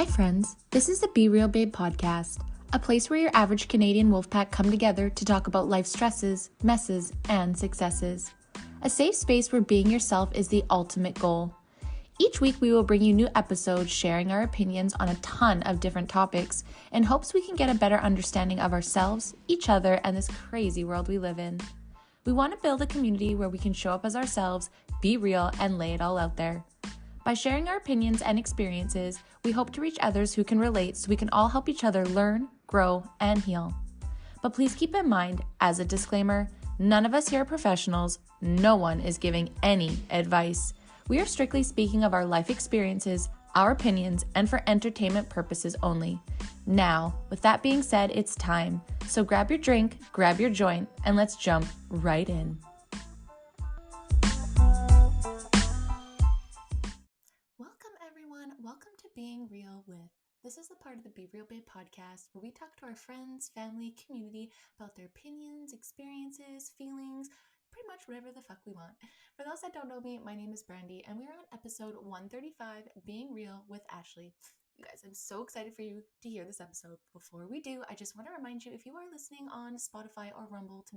Hi friends, this is the Be Real Babe podcast, a place where your average Canadian wolfpack come together to talk about life stresses, messes, and successes. A safe space where being yourself is the ultimate goal. Each week we will bring you new episodes sharing our opinions on a ton of different topics in hopes we can get a better understanding of ourselves, each other, and this crazy world we live in. We want to build a community where we can show up as ourselves, be real, and lay it all out there. By sharing our opinions and experiences, we hope to reach others who can relate so we can all help each other learn, grow, and heal. But please keep in mind, as a disclaimer, none of us here are professionals. No one is giving any advice. We are strictly speaking of our life experiences, our opinions, and for entertainment purposes only. Now, with that being said, it's time. So grab your drink, grab your joint, and let's jump right in. Welcome to Being Real with. This is the part of the Be Real Babe podcast where we talk to our friends, family, community about their opinions, experiences, feelings, pretty much whatever the fuck we want. For those that don't know me, my name is Brandy and we are on episode 135, Being Real with Ashlea. You guys, I'm so excited for you to hear this episode. Before we do, I just want to remind you, if you are listening on Spotify or Rumble, if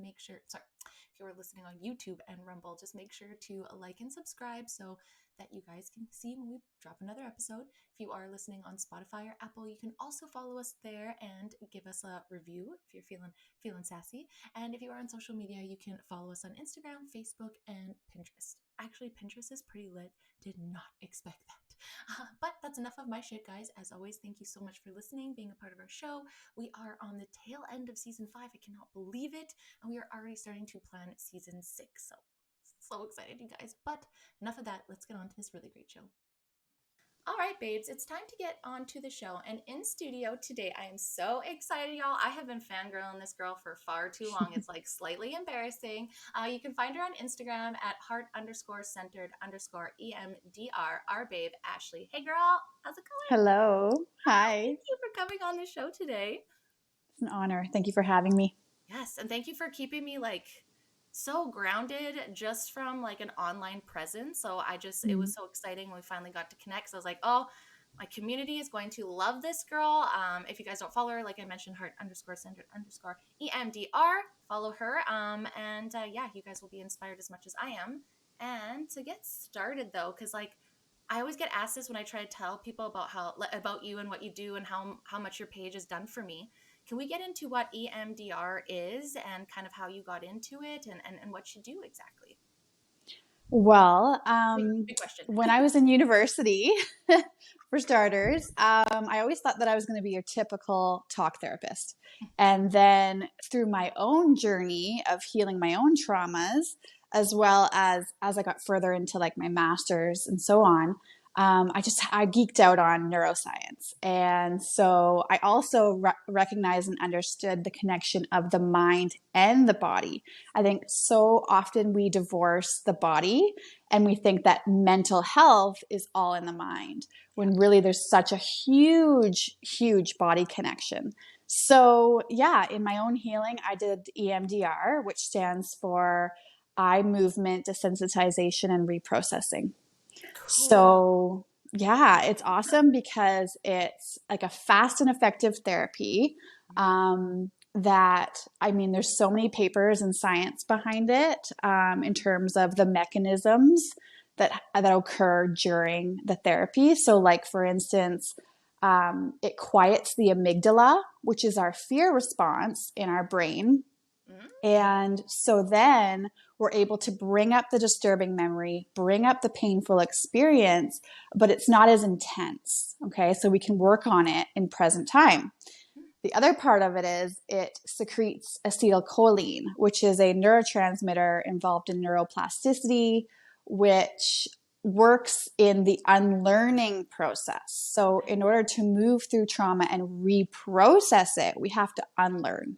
you are listening on YouTube and Rumble, just make sure to like and subscribe so that you guys can see when we drop another episode. If you are listening on Spotify or Apple, you can also follow us there and give us a review if you're feeling sassy. And if you are on social media, you can follow us on Instagram, Facebook, and Pinterest. Actually, Pinterest is pretty lit. Did not expect that. But that's enough of my shit, guys. As always, thank you so much for listening, being a part of our show. We are on the tail end of season 5. I cannot believe it. And we are already starting to plan season 6. So excited, you guys. But enough of that. Let's get on to this really great show. All right, babes, it's time to get on to the show. And in studio today, I am so excited, y'all. I have been fangirling this girl for far too long. It's like slightly embarrassing. You can find her on Instagram at heart_centered_EMDR, our babe, Ashlea. Hey, girl. How's it going? Hello. Hi. Thank you for coming on the show today. It's an honor. Thank you for having me. Yes, and thank you for keeping me so grounded just from like an online presence. So it was so exciting when we finally got to connect. So I was like, oh, my community is going to love this girl. If you guys don't follow her, like I mentioned, heart_centered_EMDR, follow her. Yeah, you guys will be inspired as much as I am. And to get started though, because I always get asked this when I try to tell people about you and what you do and how much your page has done for me. Can we get into what EMDR is and kind of how you got into it and what you do exactly? Well, big question. When I was in university, for starters, I always thought that I was going to be your typical talk therapist. And then through my own journey of healing my own traumas, as well as I got further into like my master's and so on, I geeked out on neuroscience. And so I also recognized and understood the connection of the mind and the body. I think so often we divorce the body and we think that mental health is all in the mind, when really there's such a huge, huge body connection. So yeah, in my own healing, I did EMDR, which stands for eye movement desensitization and reprocessing. Cool. So yeah, it's awesome because it's like a fast and effective therapy there's so many papers and science behind it in terms of the mechanisms that occur during the therapy. So like, for instance, it quiets the amygdala, which is our fear response in our brain. And so then we're able to bring up the disturbing memory, bring up the painful experience, but it's not as intense. Okay. So we can work on it in present time. The other part of it is it secretes acetylcholine, which is a neurotransmitter involved in neuroplasticity, which works in the unlearning process. So in order to move through trauma and reprocess it, we have to unlearn.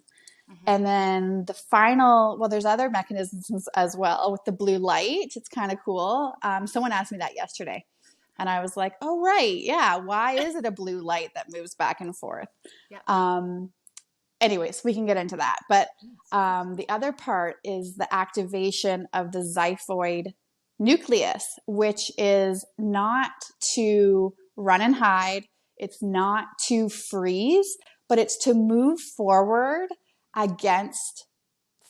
And then there's other mechanisms as well with the blue light. It's kind of cool. Someone asked me that yesterday and I was like, oh, right. Yeah. Why is it a blue light that moves back and forth? Yeah. Anyways, we can get into that. But the other part is the activation of the xiphoid nucleus, which is not to run and hide. It's not to freeze, but it's to move forward against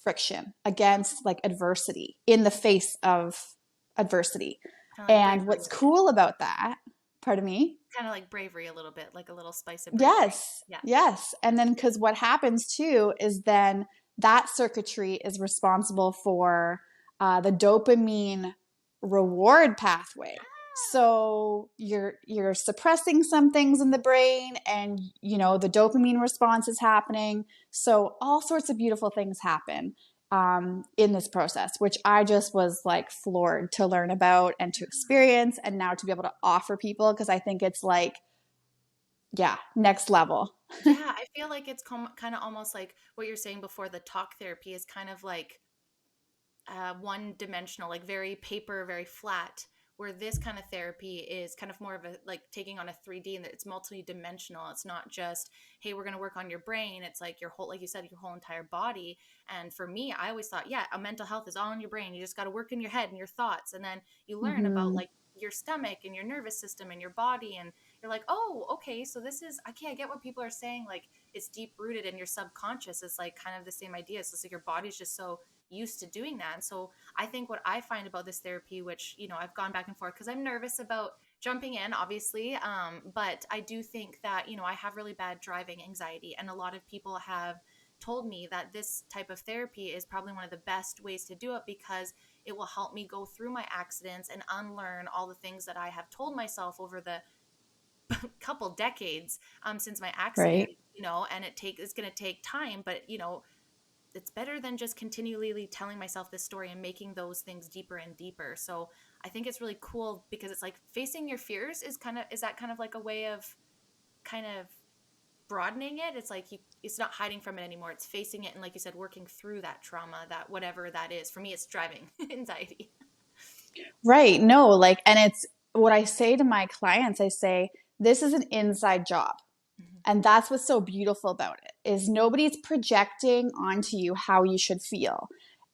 friction, against like adversity, in the face of adversity. Kind of like And bravery what's a bit. cool about that, pardon me? Kind of like bravery a little bit, like a little spice of bravery. Yes, Yeah. yes. And then because what happens too is then that circuitry is responsible for the dopamine reward pathway. So you're suppressing some things in the brain, and you know the dopamine response is happening. So all sorts of beautiful things happen in this process, which I just was like floored to learn about and to experience, and now to be able to offer people, because I think it's like, yeah, next level. Yeah, I feel like it's kind of almost like what you're saying before. The talk therapy is kind of like one dimensional, like very paper, very flat, where this kind of therapy is kind of more of a like taking on a 3D, and that it's multi-dimensional. It's not just, hey, we're going to work on your brain. It's like your whole, like you said, your whole entire body. And for me, I always thought, yeah, a mental health is all in your brain. You just got to work in your head and your thoughts. And then you learn about Mm-hmm. like your stomach and your nervous system and your body. And you're like, oh, okay, so this is, okay, I get what people are saying. Like it's deep rooted in your subconscious. It's like kind of the same idea. So it's like your body's just so used to doing that. And so I think what I find about this therapy, which, you know, I've gone back and forth because I'm nervous about jumping in, obviously. But I do think that, you know, I have really bad driving anxiety. And a lot of people have told me that this type of therapy is probably one of the best ways to do it, because it will help me go through my accidents and unlearn all the things that I have told myself over the couple decades since my accident, Right. you know. And it's going to take time, but, you know, it's better than just continually telling myself this story and making those things deeper and deeper. So I think it's really cool, because it's like facing your fears is that kind of like a way of kind of broadening it. It's like it's not hiding from it anymore. It's facing it, and like you said, working through that trauma, that whatever that is. For me, it's driving anxiety. Right. No, like, and it's what I say to my clients, I say, this is an inside job. Mhm. And that's what's so beautiful about it, is nobody's projecting onto you how you should feel.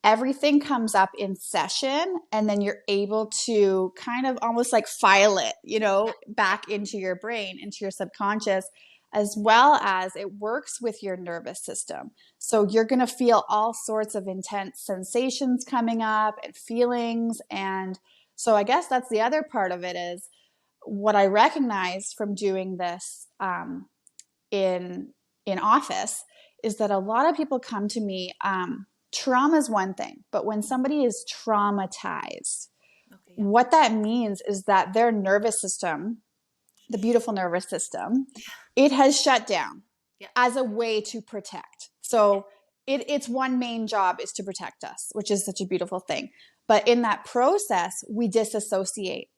Everything comes up in session, and then you're able to kind of almost like file it, you Yeah, know, yeah, back into your brain, into your subconscious, as well as it works with your nervous system. So you're going to feel all sorts of intense sensations coming up and feelings. And so I guess that's the other part of it, is what I recognize from doing this in office is that a lot of people come to me. Trauma is one thing, but when somebody is traumatized, okay, yeah, what that means is that their nervous system, the beautiful nervous system, it has shut down yeah, as a way to protect. So its one main job is to protect us, which is such a beautiful thing. But in that process, we disassociate,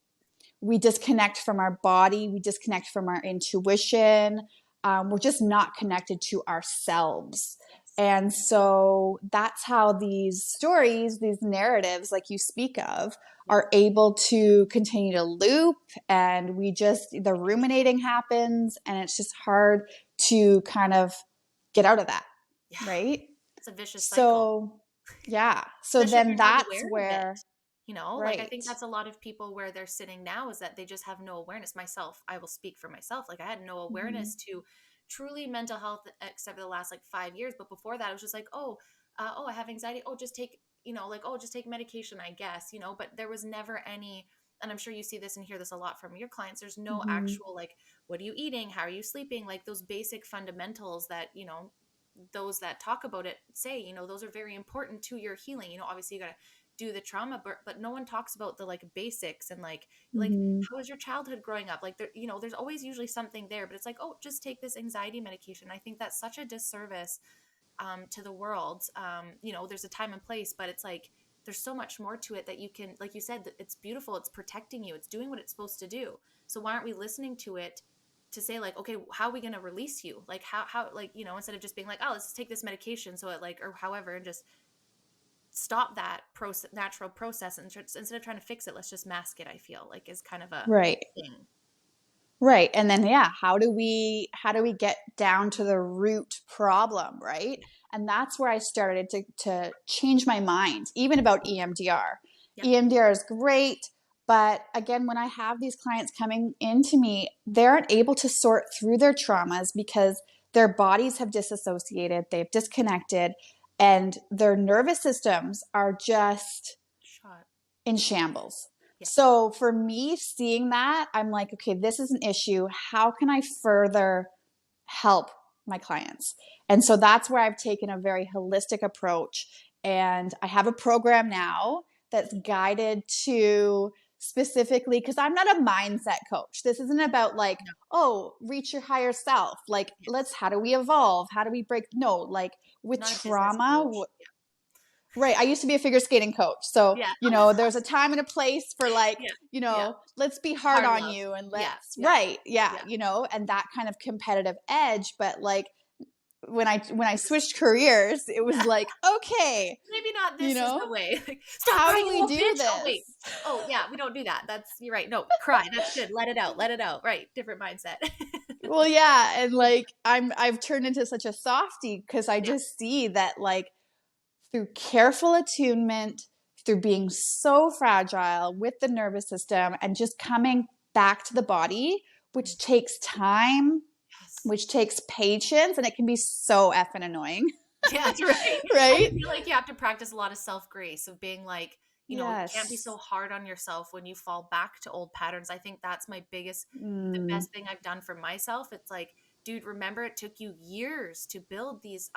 we disconnect from our body, we disconnect from our intuition. We're just not connected to ourselves. yes, And so that's how these stories, these narratives, like you speak of, yeah, are able to continue to loop. And the ruminating happens, and it's just hard to kind of get out of that. yeah. Right. It's a vicious cycle. So, yeah. So Especially if then you're not that's aware of it. where, You know, like I think right. that's a lot of people where they're sitting now, is that they just have no awareness. Myself, I will speak for myself. Like I had no Mm-hmm. awareness to truly mental health except for the last like 5 years. But before that, it was just like, oh, I have anxiety. Oh, just take, you know, like, oh, just take medication, I guess, you know. But there was never any, and I'm sure you see this and hear this a lot from your clients. There's no Mm-hmm. actual like, what are you eating? How are you sleeping? Like those basic fundamentals that, you know, those that talk about it say, you know, those are very important to your healing. You know, obviously you got to do the trauma, but no one talks about the like basics, and like Mm-hmm. how was your childhood growing up? Like there, you know, there's always usually something there, but it's like, oh, just take this anxiety medication. I think that's such a disservice to the world. You know, there's a time and place, but it's like there's so much more to it that you can, like you said, it's beautiful. It's protecting you. It's doing what it's supposed to do. So why aren't we listening to it? To say like, okay, how are we going to release you? Like how, like, you know, instead of just being like, oh, let's take this medication. So it like, or however, and just stop that natural process. And instead of trying to fix it, let's just mask it. I feel like is kind of a Right. thing. Right. And then yeah, how do we get down to the root problem, right? Yeah. And that's where I started to change my mind, even about EMDR. Yeah. EMDR is great. But again, when I have these clients coming into me, they aren't able to sort through their traumas because their bodies have disassociated, they've disconnected, and their nervous systems are just Shot. in shambles. Yeah. So for me, seeing that, I'm like, okay, this is an issue. How can I further help my clients? And so that's where I've taken a very holistic approach. And I have a program now that's guided to specifically, because I'm not a mindset coach. This isn't about like, No. oh, reach your higher self. Like, Yes. how do we evolve? How do we break? No, like with Not a business trauma, coach. right. I used to be a figure skating coach. So, Yeah. there's a time and a place for like, Yeah. Yeah. let's be hard Hard on love. you and Yeah. let's, Yeah. right. Yeah. Yeah. And that kind of competitive edge. But like when I This is switched careers, it was yeah. like, okay, Maybe not this is the way. Like, stop how crying, do you we little do bitch. Oh, this? wait. Oh, yeah, we don't do that. You're right. No, cry. That's good. Let it out. Let it out. Right. Different mindset. Well, yeah. And like, I've turned into such a softie because I Yeah. just see that like through careful attunement, through being so fragile with the nervous system and just coming back to the body, which takes time, Yes. which takes patience, and it can be so effing annoying. Yeah, that's right. I Right? feel like you have to practice a lot of self-grace of being like, you can't be so Yes. hard on yourself when you fall back to old patterns. I think that's the Mm, best thing I've done for myself. It's like, dude, remember it took you years to build these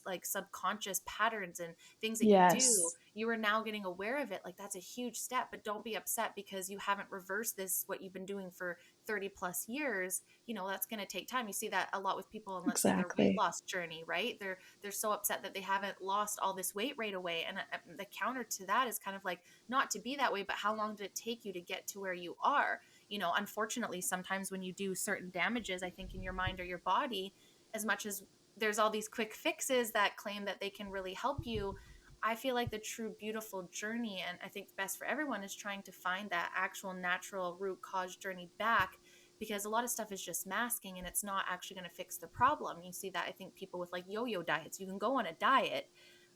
like subconscious patterns and things that you do. yes. You are now getting aware of it. Like that's a huge step, but don't be upset because you haven't reversed this, what you've been doing for 30 plus years. That's going to take time. You see that a lot with people on, let's say, their weight Exactly. loss journey, right? They're so upset that they haven't lost all this weight right away. And the counter to that is kind of like, not to be that way, but how long did it take you to get to where you are? Unfortunately, sometimes when you do certain damages, I think in your mind or your body, as much as there's all these quick fixes that claim that they can really help you, I feel like the true beautiful journey, and I think the best for everyone, is trying to find that actual natural root cause journey back, because a lot of stuff is just masking and it's not actually going to fix the problem. You see that, I think, people with like yo-yo diets, you can go on a diet,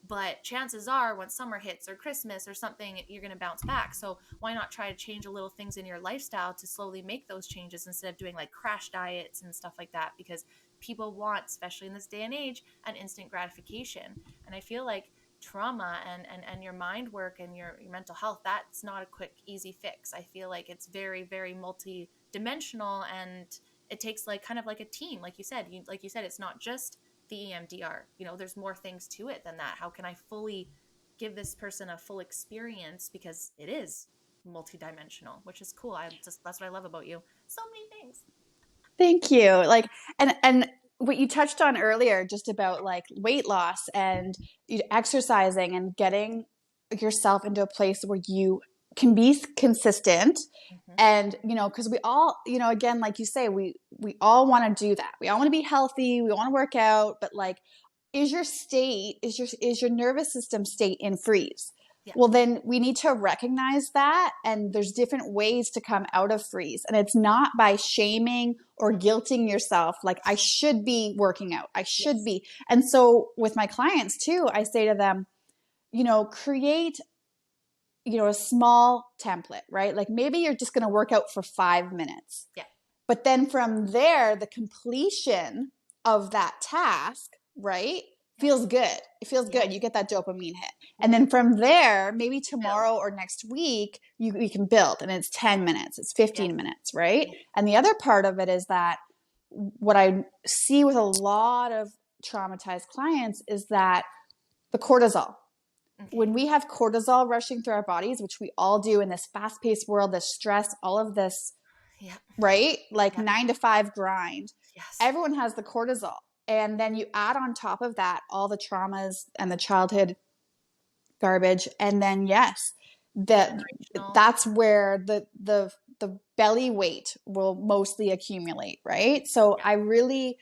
but chances are when summer hits or Christmas or something, you're going to bounce back. So why not try to change a little things in your lifestyle to slowly make those changes instead of doing like crash diets and stuff like that? Because people want, especially in this day and age, an instant gratification. And I feel like trauma and your mind work and your mental health, that's not a quick, easy fix. I feel like it's very, very multi-dimensional, and it takes like kind of like a team. Like you said, it's not just the EMDR. There's more things to it than that. How can I fully give this person a full experience, because it is multidimensional, which is cool. That's what I love about you. So many things. Thank you. Like, and what you touched on earlier, just about like weight loss and exercising and getting yourself into a place where you can be consistent. Mm-hmm. And, because we all, again, like you say, we all want to do that. We all want to be healthy. We want to work out, but like, is your nervous system state in freeze? Yeah. Well, then we need to recognize that. And there's different ways to come out of freeze. And it's not by shaming or guilting yourself. Like, I should be working out. I should Yes. be. And so with my clients too, I say to them, create, a small template, right? Like maybe you're just going to work out for 5 minutes. Yeah. But then from there, the completion of that task, right, feels good. It feels good. You get that dopamine hit. And then from there, maybe tomorrow or next week, you can build, and it's 10 minutes, it's 15 minutes, right? And the other part of it is that what I see with a lot of traumatized clients is that the cortisol. Okay. When we have cortisol rushing through our bodies, which we all do in this fast-paced world, this stress, all of this, right? Like 9 to 5 grind. Yes. Everyone has the cortisol. And then you add on top of that all the traumas and the childhood garbage. And then, yes, that's where the belly weight will mostly accumulate, right? So I really,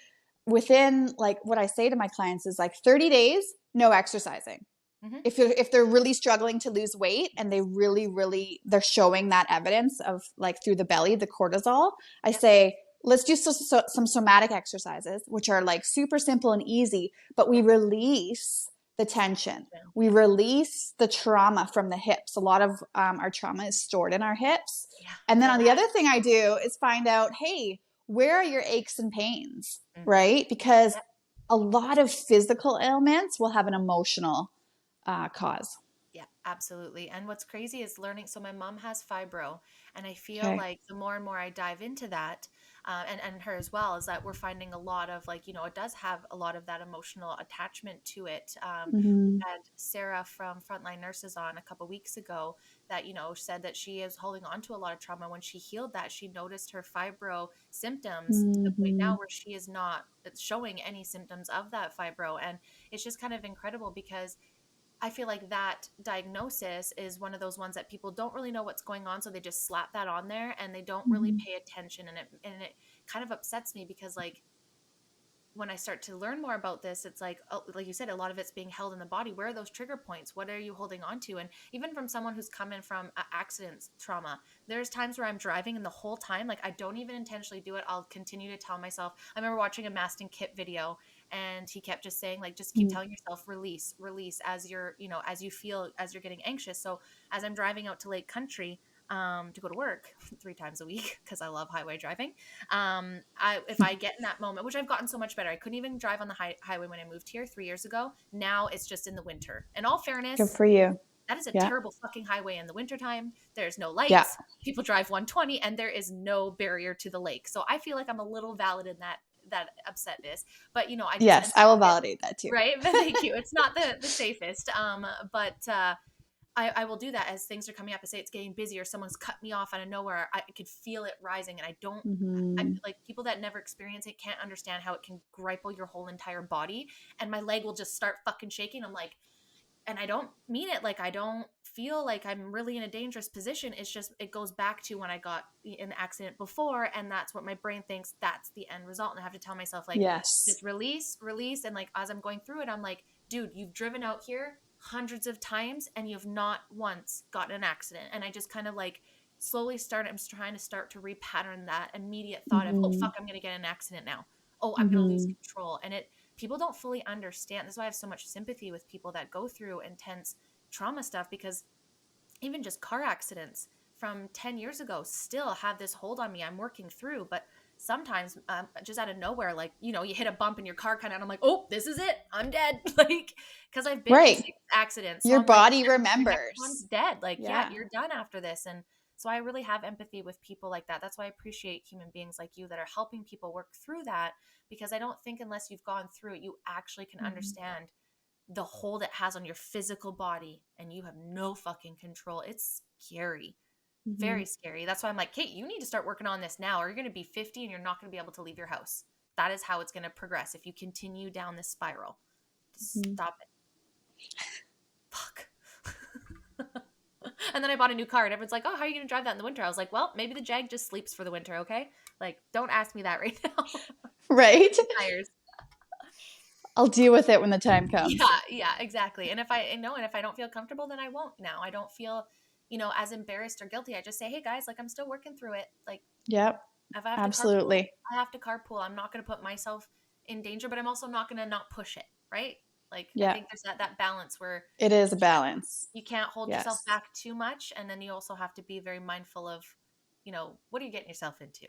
within like what I say to my clients is like 30 days, no exercising. Mm-hmm. If they're really struggling to lose weight and they're showing that evidence of like through the belly, the cortisol, I say, let's do some somatic exercises, which are like super simple and easy, but we release the tension. Tension. We release the trauma from the hips. A lot of our trauma is stored in our hips. Yeah, I And then feel on the that. other thing I do is find out, hey, where are your aches and pains, Mm-hmm. right? Because Yep. a lot of physical ailments will have an emotional cause. Yeah, absolutely. And what's crazy is learning. So my mom has fibro, and I feel Okay. like the more and more I dive into that, and her as well, is that we're finding a lot of like, it does have a lot of that emotional attachment to it. We Mm-hmm. had Sarah from Frontline Nurses on a couple weeks ago that, said that she is holding on to a lot of trauma. When she healed that, she noticed her fibro symptoms to the point Mm-hmm. now where she is not showing any symptoms of that fibro. And it's just kind of incredible because I feel like that diagnosis is one of those ones that people don't really know what's going on, so they just slap that on there and they don't really Mm-hmm. pay attention, and it kind of upsets me because like when I start to learn more about this, it's like, oh, like you said, a lot of it's being held in the body. Where are those trigger points? What are you holding on to? And even from someone who's come in from accidents trauma, there's times where I'm driving and the whole time, like I don't even intentionally do it. I'll continue to tell myself. I remember watching a Maston Kip video and he kept just saying, like, just keep telling yourself, release, release as you're, as you feel, as you're getting anxious. So as I'm driving out to Lake Country, to go to work 3 times a week because I love highway driving. If I get in that moment, which I've gotten so much better, I couldn't even drive on the highway when I moved here 3 years ago. Now it's just in the winter. In all Good fairness, for you. that is a Yeah. terrible fucking highway in the wintertime. There's no Yeah. lights. People drive 120 and there is no barrier to the lake. So I feel like I'm a little valid in that upsetness. But I just Yes, I will validate that too. right. Thank you. It's not the safest. But I will do that as things are coming up. I say it's getting busier. Someone's cut me off out of nowhere. I could feel it rising, and I Mm-hmm. like people that never experience it can't understand how it can grapple your whole entire body. And my leg will just start fucking shaking. I'm like, and I don't mean it like I don't feel like I'm really in a dangerous position. It's just it goes back to when I got in the accident before, and that's what my brain thinks that's the end result. And I have to tell myself like Yes. just release, release, and like as I'm going through it, I'm like, dude, you've driven out here hundreds of times and you've not once gotten an accident. And I just kind of like slowly I'm trying to start to repattern that immediate thought of, oh Mm-hmm. fuck, I'm gonna get in an accident now. Oh, I'm gonna lose Mm-hmm. control. And it people don't fully understand. That's why I have so much sympathy with people that go through intense trauma stuff because even just car accidents from 10 years ago still have this hold on me. I'm working through, but sometimes just out of nowhere, like, you hit a bump in your car kind of, and I'm like, oh, this is it. I'm dead. Like, because I've been in Right. 6 accidents. So Your I'm like, body your next one's remembers. dead. Like, yeah, Yeah. you're done after this. And so I really have empathy with people like that. That's why I appreciate human beings like you that are helping people work through that, because I don't think unless you've gone through it, you actually can Mm-hmm. understand the hold it has on your physical body and you have no fucking control. It's scary. Mm-hmm. Very scary. That's why I'm like, Kate, you need to start working on this now or you're going to be 50 and you're not going to be able to leave your house. That is how it's going to progress if you continue down this spiral. Mm-hmm. Stop it. Fuck. And then I bought a new car and everyone's like, oh, how are you going to drive that in the winter? I was like, well, maybe the Jag just sleeps for the winter, okay? Like, don't ask me that right now. Right. Tires. I'll deal with it when the time comes. Yeah, exactly. And if I don't feel comfortable, then I won't now. I don't feel, as embarrassed or guilty. I just say, hey guys, like I'm still working through it. Like Yep. if I have to carpool, Absolutely. I have to carpool. I'm not going to put myself in danger, but I'm also not going to not push it. Right. Like I Yeah. think there's that balance where It is you a balance. you can't hold yourself Yes. back too much. And then you also have to be very mindful of, what are you getting yourself into?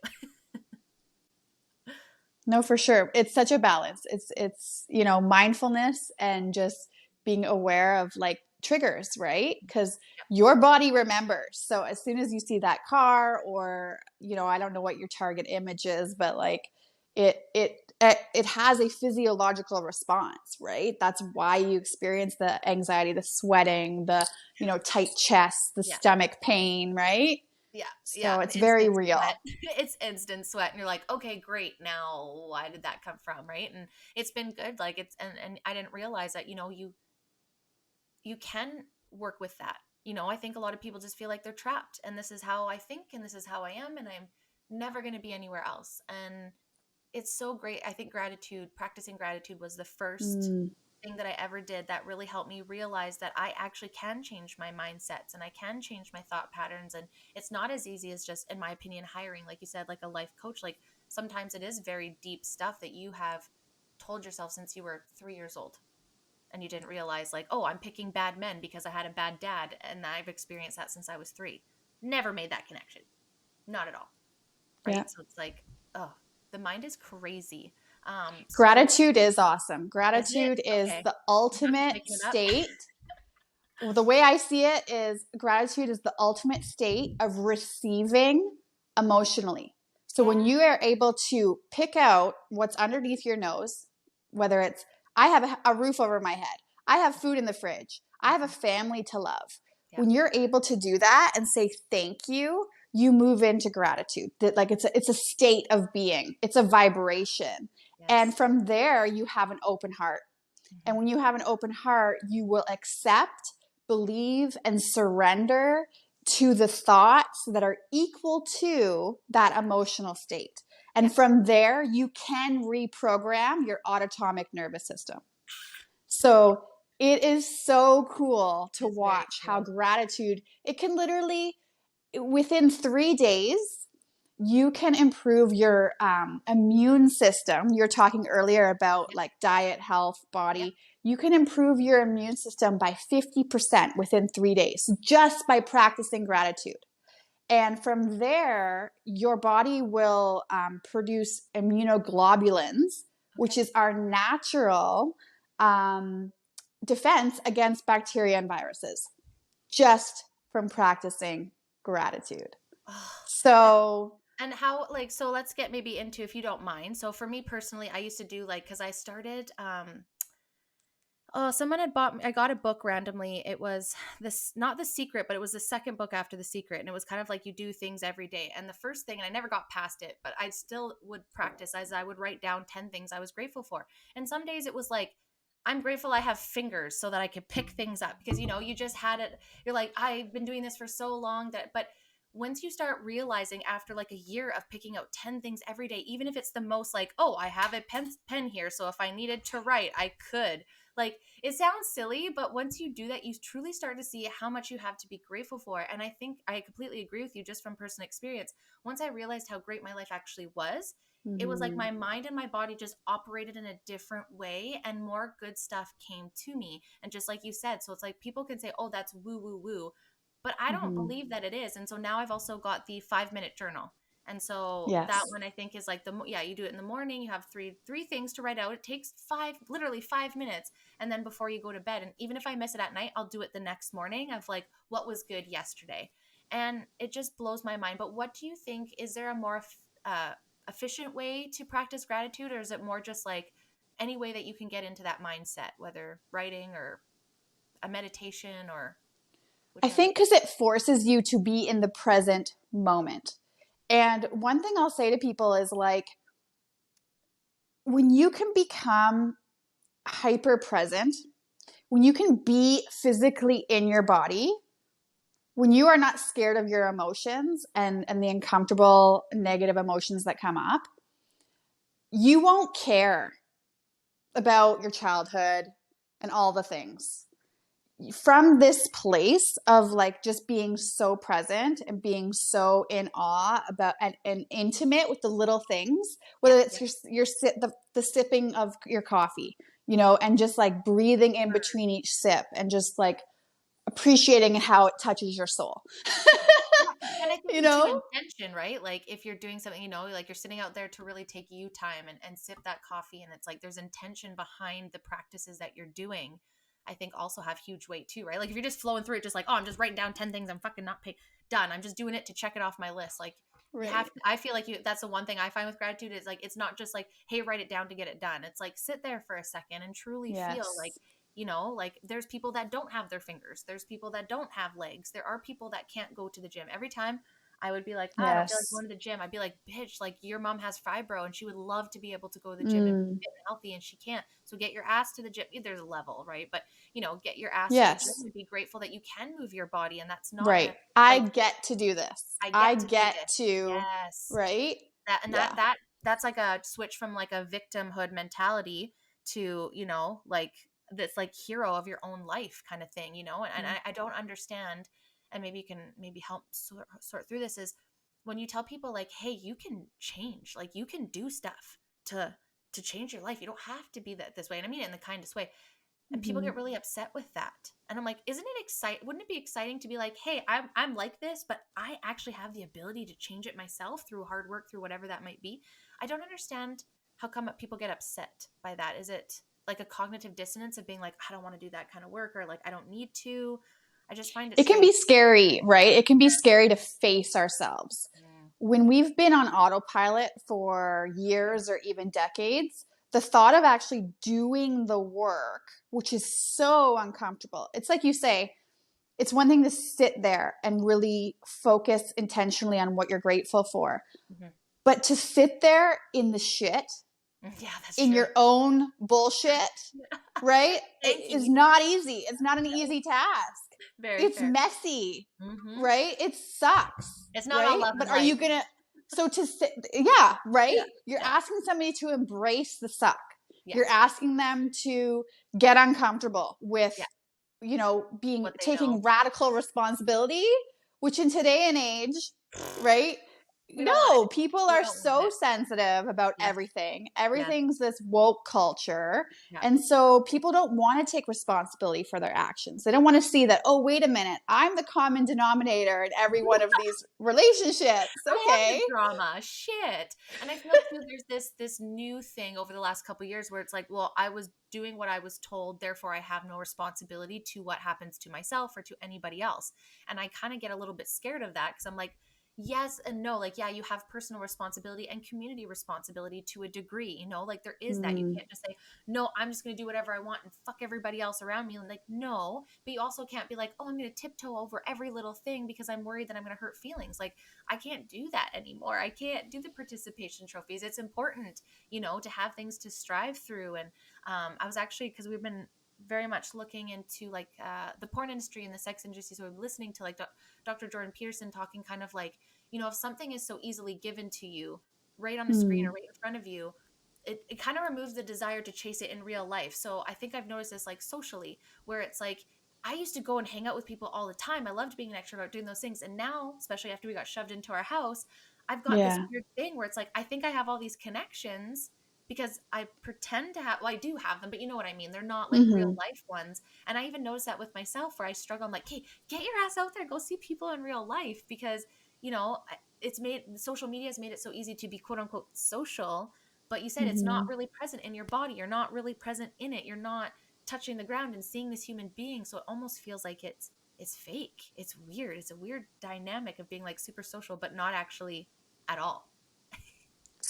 No, for sure. It's such a balance. It's mindfulness and just being aware of like triggers, right? Because your body remembers. So as soon as you see that car or I don't know what your target image is, but like it has a physiological response, right? That's why you experience the anxiety, the sweating, the tight chest, the Yeah. stomach pain, right? Yeah, So yeah, it's very instant real. sweat. It's instant sweat, and you're like, okay, great. Now, why did that come from, right? And it's been good. Like and I didn't realize that you can work with that. I think a lot of people just feel like they're trapped, and this is how I think, and this is how I am, and I'm never going to be anywhere else. And it's so great. I think practicing gratitude was the first Mm, thing that I ever did that really helped me realize that I actually can change my mindsets and I can change my thought patterns. And it's not as easy as just, in my opinion, hiring, like you said, like a life coach. Like sometimes it is very deep stuff that you have told yourself since you were 3 years old. and you didn't realize like, oh, I'm picking bad men because I had a bad dad, and I've experienced that since I was 3. Never made that connection. Not at all. Yeah. Right? So it's like, oh, the mind is crazy. So Gratitude is awesome. is it? Gratitude is Okay. the I'm just ultimate making it up. state. Well, the way I see it is gratitude is the ultimate state of receiving emotionally. So Yeah. when you are able to pick out what's underneath your nose, whether it's, I have a roof over my head, I have food in the fridge, I have a family to love. Yeah. When you're able to do that and say thank you move into gratitude. That like it's a state of being. It's a vibration. And Yes. from there you have an open heart. And when you have an open heart, you will accept, believe, and surrender to the thoughts that are equal to that emotional state. Yeah. And from there, you can reprogram your autonomic nervous system. So it is so cool to It's very watch how cool. gratitude, it can literally, within 3 days, you can improve your immune system. You're talking earlier about Yeah. like diet, health, Yeah. body. You can improve your immune system by 50% within 3 days just by practicing gratitude. And from there, your body will produce immunoglobulins, which Okay. is our natural um, defense against bacteria and viruses, just from practicing gratitude. Oh, So, and how, like, so let's get maybe into, if you don't mind. So for me personally, I used to do like, because I started oh, someone had bought me, I got a book randomly. It was this, not The Secret, but it was the second book after The Secret. And it was kind of like you do things every day. And the first thing, and I never got past it, but I still would practice as I would write down 10 things I was grateful for. And some days it was like, I'm grateful I have fingers so that I could pick things up, because you just had it. You're like, I've been doing this for so long that, but once you start realizing after like a year of picking out 10 things every day, even if it's the most like, oh, I have a pen here, so if I needed to write, I could. Like, it sounds silly, but once you do that, you truly start to see how much you have to be grateful for. And I think I completely agree with you just from personal experience. Once I realized how great my life actually was, it was like mm-hmm. my mind and my body just operated in a different way, and more good stuff came to me. And just like you said, so it's like people can say, oh, that's woo, woo, woo. But I don't Mm-hmm. believe that it is. And so now I've also got the 5-minute journal. And so that Yes. one I think is like yeah, you do it in the morning. You have three things to write out. It takes literally 5 minutes, and then before you go to bed. And even if I miss it at night, I'll do it the next morning of like what was good yesterday. And it just blows my mind. But what do you think? Is there a more efficient way to practice gratitude, or is it more just like any way that you can get into that mindset, whether writing or a meditation or I whichever? think because it forces you to be in the present moment. And one thing I'll say to people is like, when you can become hyper present, when you can be physically in your body, when you are not scared of your emotions and the uncomfortable negative emotions that come up, you won't care about your childhood and all the things. From this place of like just being so present and being so in awe about and intimate with the little things, Yeah, whether it's yeah. the sipping of your coffee, and just like breathing in between each sip and just like appreciating how it touches your soul. Yeah, and I think you into know? intention, right? Like if you're doing something, like you're sitting out there to really take you time and sip that coffee, and it's like there's intention behind the practices that you're doing. I think also have huge weight too, right? Like if you're just flowing through it, just like, oh, I'm just writing down 10 things, I'm fucking not pay done. I'm just doing it to check it off my list. Like you have Right. I feel like that's the one thing I find with gratitude is like it's not just like, hey, write it down to get it done. It's like sit there for a second and truly feel like Yes. like there's people that don't have their fingers. There's people that don't have legs. There are people that can't go to the gym. Every time I would be like, I don't feel like Yes. going to the gym. I'd be like, bitch, like your mom has fibro and she would love to be able to go to the gym and be Mm. fit and healthy, and she can't. So get your ass to the gym. There's a level, right? But get your ass to the gym Yes. and be grateful that you can move your body. And that's not Right. a I like, get to do this. I I get to do get this. to, Yes. right? That and Yeah. that's like a switch from like a victimhood mentality to like this like hero of your own life kind of thing, and I don't understand. And maybe you can maybe help sort through this is when you tell people like, hey, you can change, like you can do stuff to change your life. You don't have to be this way, and I mean it in the kindest way. And people get really upset with that. And I'm like, isn't it exciting? Wouldn't it be exciting to be like, hey, I'm like this, but I actually have the ability to change it myself through hard work, through whatever that might be. I don't understand how come people get upset by that. Is it like a cognitive dissonance of being like, I don't want to do that kind of work, or like, I don't need to? I just find it It can strange. be scary, right? It can be scary to face ourselves. When we've been on autopilot for years or even decades, the thought of actually doing the work, which is so uncomfortable. It's like you say, it's one thing to sit there and really focus intentionally on what you're grateful for. Mm-hmm. But to sit there in the shit, Yeah, that's in true. your own bullshit, right? It is not easy. It's not an easy task. Very It's fair. messy, Mm-hmm. right? It sucks. It's not all right? love But and are you light. gonna? So to sit, yeah, right? Yeah. You're Yeah. asking somebody to embrace the suck. Yes. You're asking them to get uncomfortable with, Yeah. being What they taking know. radical responsibility, which in today and age, right? We don't want No, it. people We are don't want so it. sensitive about Yes. everything. Yes. Everything's this woke culture. Yeah. And so people don't want to take responsibility for their actions. They don't want to see that, oh, wait a minute, I'm the common denominator in every one of these relationships. I am Okay. the drama. Shit. And I feel too there's this new thing over the last couple of years where it's like, well, I was doing what I was told, therefore I have no responsibility to what happens to myself or to anybody else. And I kind of get a little bit scared of that because I'm like, yes and no. Like, yeah, you have personal responsibility and community responsibility to a degree, like there is that. You Mm, can't just say, no, I'm just going to do whatever I want and fuck everybody else around me. And like, no, but you also can't be like, oh, I'm going to tiptoe over every little thing because I'm worried that I'm going to hurt feelings. Like, I can't do that anymore. I can't do the participation trophies. It's important, to have things to strive through. And I was actually, because we've been very much looking into like the porn industry and the sex industry. So I'm listening to like Dr. Jordan Peterson talking kind of like, if something is so easily given to you right on the screen or mm, right in front of you, it kind of removes the desire to chase it in real life. So I think I've noticed this like socially, where it's like, I used to go and hang out with people all the time. I loved being an extrovert, doing those things. And now, especially after we got shoved into our house, I've got this yeah. weird thing where it's like, I think I have all these connections because I pretend to have, well, I do have them, but you know what I mean? They're not like real Mm-hmm. life ones. And I even noticed that with myself where I struggle. I'm like, hey, get your ass out there, go see people in real life because, social media has made it so easy to be quote unquote social. But you said it's not Mm-hmm. really present in your body. You're not really present in it. You're not touching the ground and seeing this human being. So it almost feels like it's fake. It's weird. It's a weird dynamic of being like super social, but not actually at all.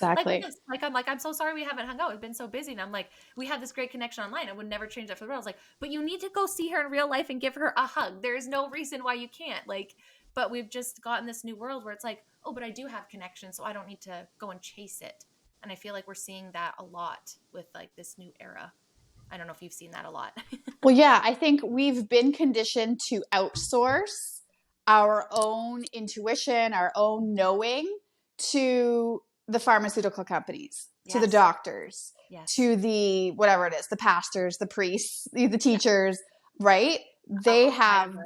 Like Exactly. this. Like I'm so sorry we haven't hung out. We've been so busy. And I'm like, we have this great connection online. I would never change that for the world. I was like, but you need to go see her in real life and give her a hug. There's no reason why you can't. Like, but we've just gotten this new world where it's like, oh, but I do have connection, so I don't need to go and chase it. And I feel like we're seeing that a lot with like this new era. I don't know if you've seen that a lot. Well, yeah, I think we've been conditioned to outsource our own intuition, our own knowing to the pharmaceutical companies, to the Yes. doctors, Yes. to the whatever it is, the pastors, the priests, the Yeah. teachers, right? They Outside have, of us.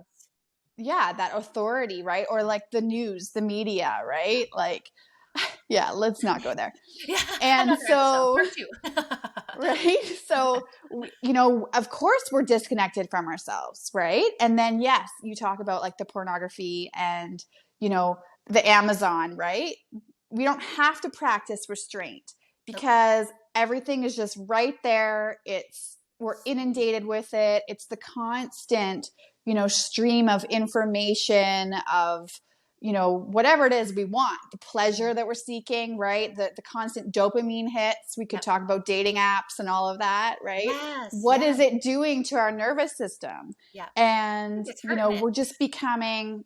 yeah, that authority, right? Or like the news, the media, right? Like, yeah, let's not go there. Yeah. And Another episode. so, Part two. right? So, of course we're disconnected from ourselves, right? And then, yes, you talk about like the pornography and, the Amazon, right? We don't have to practice restraint Nope. because everything is just right there. We're inundated with it. It's the constant, stream of information, of whatever it is we want, the pleasure that we're seeking, right? The constant dopamine hits. We could Yep. talk about dating apps and all of that, right? Yes. What is Yes. it doing to our nervous system? Yeah. And, It's hurting it. we're just becoming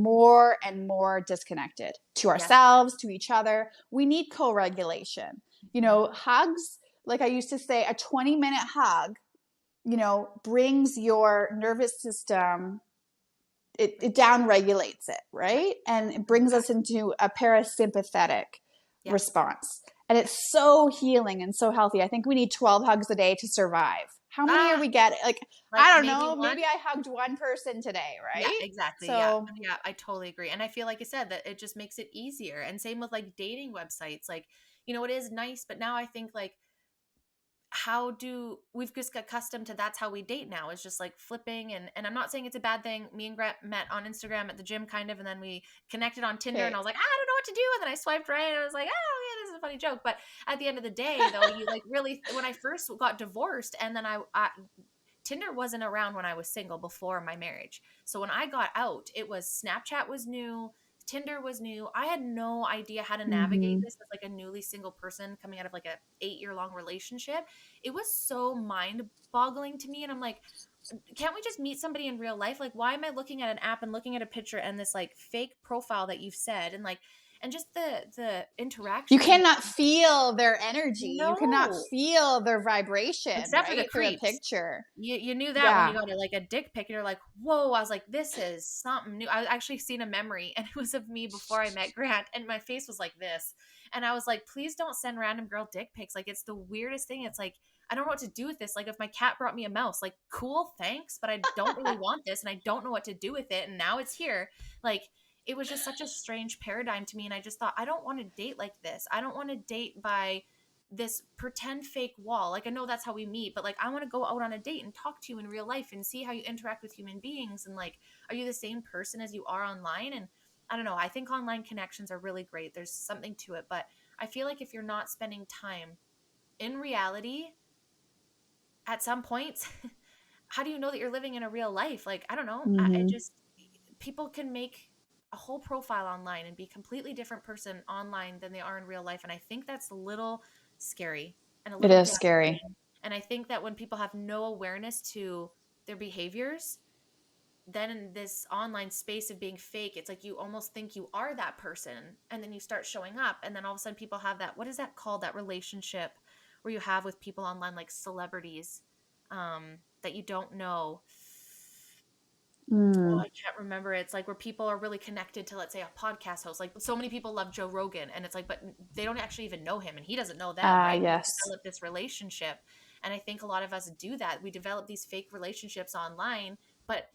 more and more disconnected to Yes. ourselves, to each other. We need co-regulation. Mhm. Hugs, like I used to say, a 20-minute hug, brings your nervous system, it down regulates it, Yep. right? And it brings us into a parasympathetic Yep. response. And it's so healing and so healthy. I think we need 12 hugs a day to survive. How many are Ah, we getting? Like, like I don't maybe know. one. Maybe I hugged one person today, Yeah, right? exactly. Yeah. So, Yeah, I totally agree. And I feel like I said that it just makes it easier. And same with like dating websites. Like, it is nice, but now I think like we've just got accustomed to that's how we date now, is just like flipping, and I'm not saying it's a bad thing. Me and Grant met on Instagram at the gym kind of, and then we connected on Tinder, and Okay. I was like, I don't know what to do, and then I swiped right and I was like, oh yeah, this is a funny joke. But at the end of the day though, you like really, when I first got divorced, and then I Tinder wasn't around when I was single before my marriage. So when I got out, it was Snapchat was new, Tinder was new. I had no idea how to navigate Mm-hmm. this as like a newly single person coming out of like a 8 year long relationship. It was so mind boggling to me. And I'm like, can't we just meet somebody in real life? Like, why am I looking at an app and looking at a picture and this like fake profile that you've said, and like, and just the You interactions and cannot feel their energy. You cannot no, feel their vibration, except for the right? Through a creeps. picture. You knew that when you Yeah. got like a dick pic, and you're like, whoa. I was like, this is something new. I actually seen a memory, and it was of me before I met Grant, and my face was like this, and I was like, please don't send random girl dick pics. Like, it's the weirdest thing. It's like, I don't know what to do with this. Like, if my cat brought me a mouse, like, cool, thanks, but I don't really want this, and I don't know what to do with it, and now it's here. Like, it was just such a strange paradigm to me, and I just thought, I don't want to date like this. I don't want to date by this pretend fake wall. Like, I know that's how we meet, but like, I want to go out on a date and talk to you in real life and see how you interact with human beings, and like, are you the same person as you are online? And I don't know, I think online connections are really great. There's something to it, but I feel like if you're not spending time in reality at some points, how do you know that you're living in a real life? Like, I don't know. I Mm-hmm. just, people can make a whole profile online and be a completely different person online than they are in real life. And I think that's a little scary and a It little is scary. damaging. And I think that when people have no awareness to their behaviors, then in this online space of being fake, it's like you almost think you are that person. And then you start showing up. And then all of a sudden people have that, what is that called? That relationship where you have with people online, like celebrities, that you don't know. Oh, Mm. I can't remember. It's like where people are really connected to, let's say, a podcast host. Like, so many people love Joe Rogan, and it's like, but they don't actually even know him, and he doesn't know them, Ah, right? They yes. develop this relationship, and I think a lot of us do that. We develop these fake relationships online, but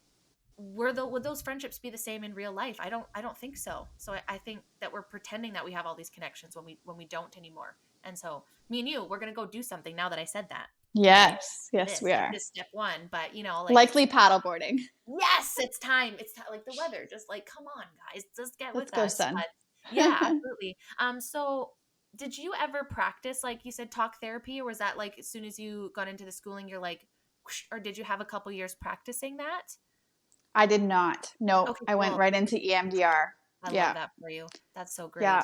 would those friendships be the same in real life? I don't think so. So I think that we're pretending that we have all these connections when we don't anymore. And so me and you, we're gonna go do something now that I said that. Like Yes. Yes, this, we like are. this step one, but you know, like it's Likely paddleboarding. yes, it's time. It's like the weather. Just like, come on, guys, just get Let's with go, us. son. But yeah, absolutely. So did you ever practice, like you said, talk therapy, or was that like as soon as you got into the schooling, you're like, whoosh, or did you have a couple years practicing that? I did not. Nope. Okay, I went cool. right into EMDR. I love Yeah. that for you. That's so Yeah.